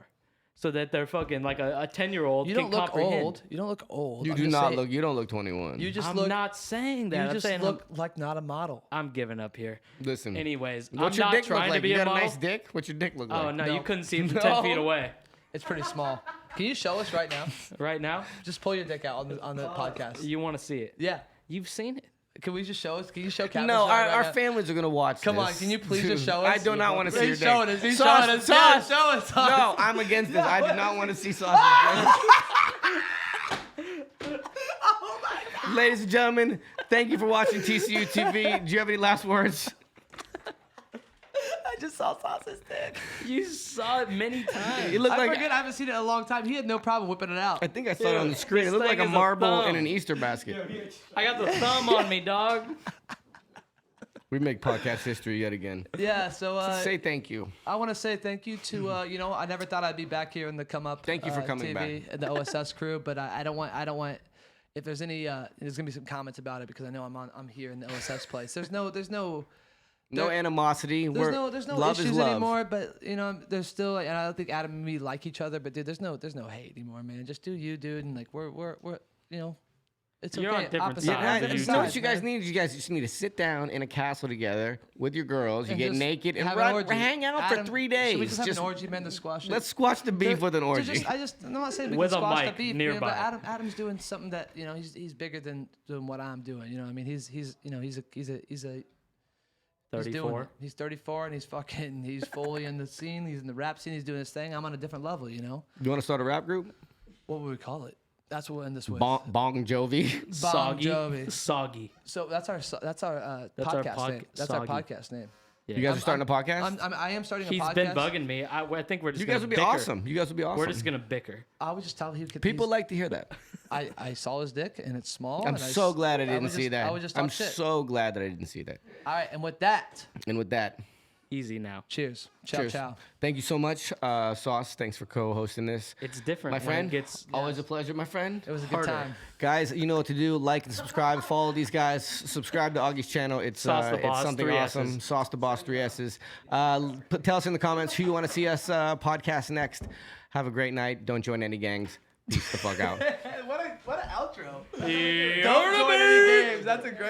so that they're fucking like a 10-year-old you can don't look comprehend. old. You don't look old. You I'm do just not saying. look. You don't look 21. You just I'm look. not saying that. You I'm just saying look like not a model. I'm giving up here. Listen. Anyways, What's I'm your not dick look trying like? to be You a got a model. nice dick. What's your dick look like? Oh no, you No. couldn't see him from No. 10 feet away. It's pretty small. Can you show us right now? Right now, Just pull your dick out on the podcast. you want to see it. Yeah. You've seen it. Can we just show us? Can you show Captain No, Sean right our now? families are gonna watch Come this. on, can you please Dude, just show us? I do not want to see your He's dick. showing us. He's Sauce, showing us. Sauce. Yeah, show us. Sauce. No, I'm against this. I do not want to see Sauce's dick. Ladies and gentlemen, thank you for watching TCU TV. Do you have any last words? just saw Sauce's dick. You saw it many times. It looked I like forget. I haven't seen it in a long time. He had no problem whipping it out. I think I saw it on the screen. It this looked like thing a is a marble in thumb. an Easter basket. I got the thumb on me, dog. We make podcast history yet again. Yeah. So Say thank you. I want to say thank you to I never thought I'd be back here in the Come Up. Thank you for coming TV back. and the OSS crew, but I don't want. If there's any, there's gonna be some comments about it because I know I'm here in the OSS place. There's no No animosity. There's no love issues is love. anymore, but there's still like, and I don't think Adam and me like each other, but dude, there's no hate anymore, man. Just do you, dude, and like we're it's You're okay. on different Opposite- sides. Yeah, Different you know what sides, you guys man. need? You guys just need to sit down in a castle together with your girls. You And get just naked and have an orgy. hang out Adam, for 3 days. Should we just have an orgy, man, to squash it? Let's squash the beef with an orgy. I'm not saying we With can a squash mic the beef, nearby. but Adam's doing something that he's bigger than what I'm doing. You know what I mean? He's 34. He's 34 and he's fully in the scene. He's in the rap scene. He's doing his thing. I'm on a different level. You want to start a rap group? What would we call it? That's what we'll end this with. Bong Jovi. Bon Soggy. Jovi. Soggy. So that's our podcast name. That's our Soggy. podcast name. Yeah. You guys are starting a podcast? I am starting a He's podcast. been bugging me. I think we're just You guys gonna would be bicker. awesome. You guys would be awesome. We're just gonna bicker. I would just tell him he could. People like to hear that. I saw his dick and it's small. I'm and so glad I would didn't see just- that. I would just talk I'm shit. so glad that I didn't see that. All right, and with that, And with that, Easy now. cheers. Ciao, cheers. ciao. Thank you so much, Sauce. Thanks for co-hosting this. It's different. My when friend, it gets always a pleasure, my friend. It was a good Harder. time. Guys, you know what to do. Like and subscribe. Follow these guys. Subscribe to Augie's channel. It's Sauce the it's Boss, something 3 awesome. S's. Sauce the Boss, 3 S's. Tell us in the comments who you want to see us podcast next. Have a great night. Don't join any gangs. Peace the fuck out. What an outro. Yeah. Don't join any games. That's a great.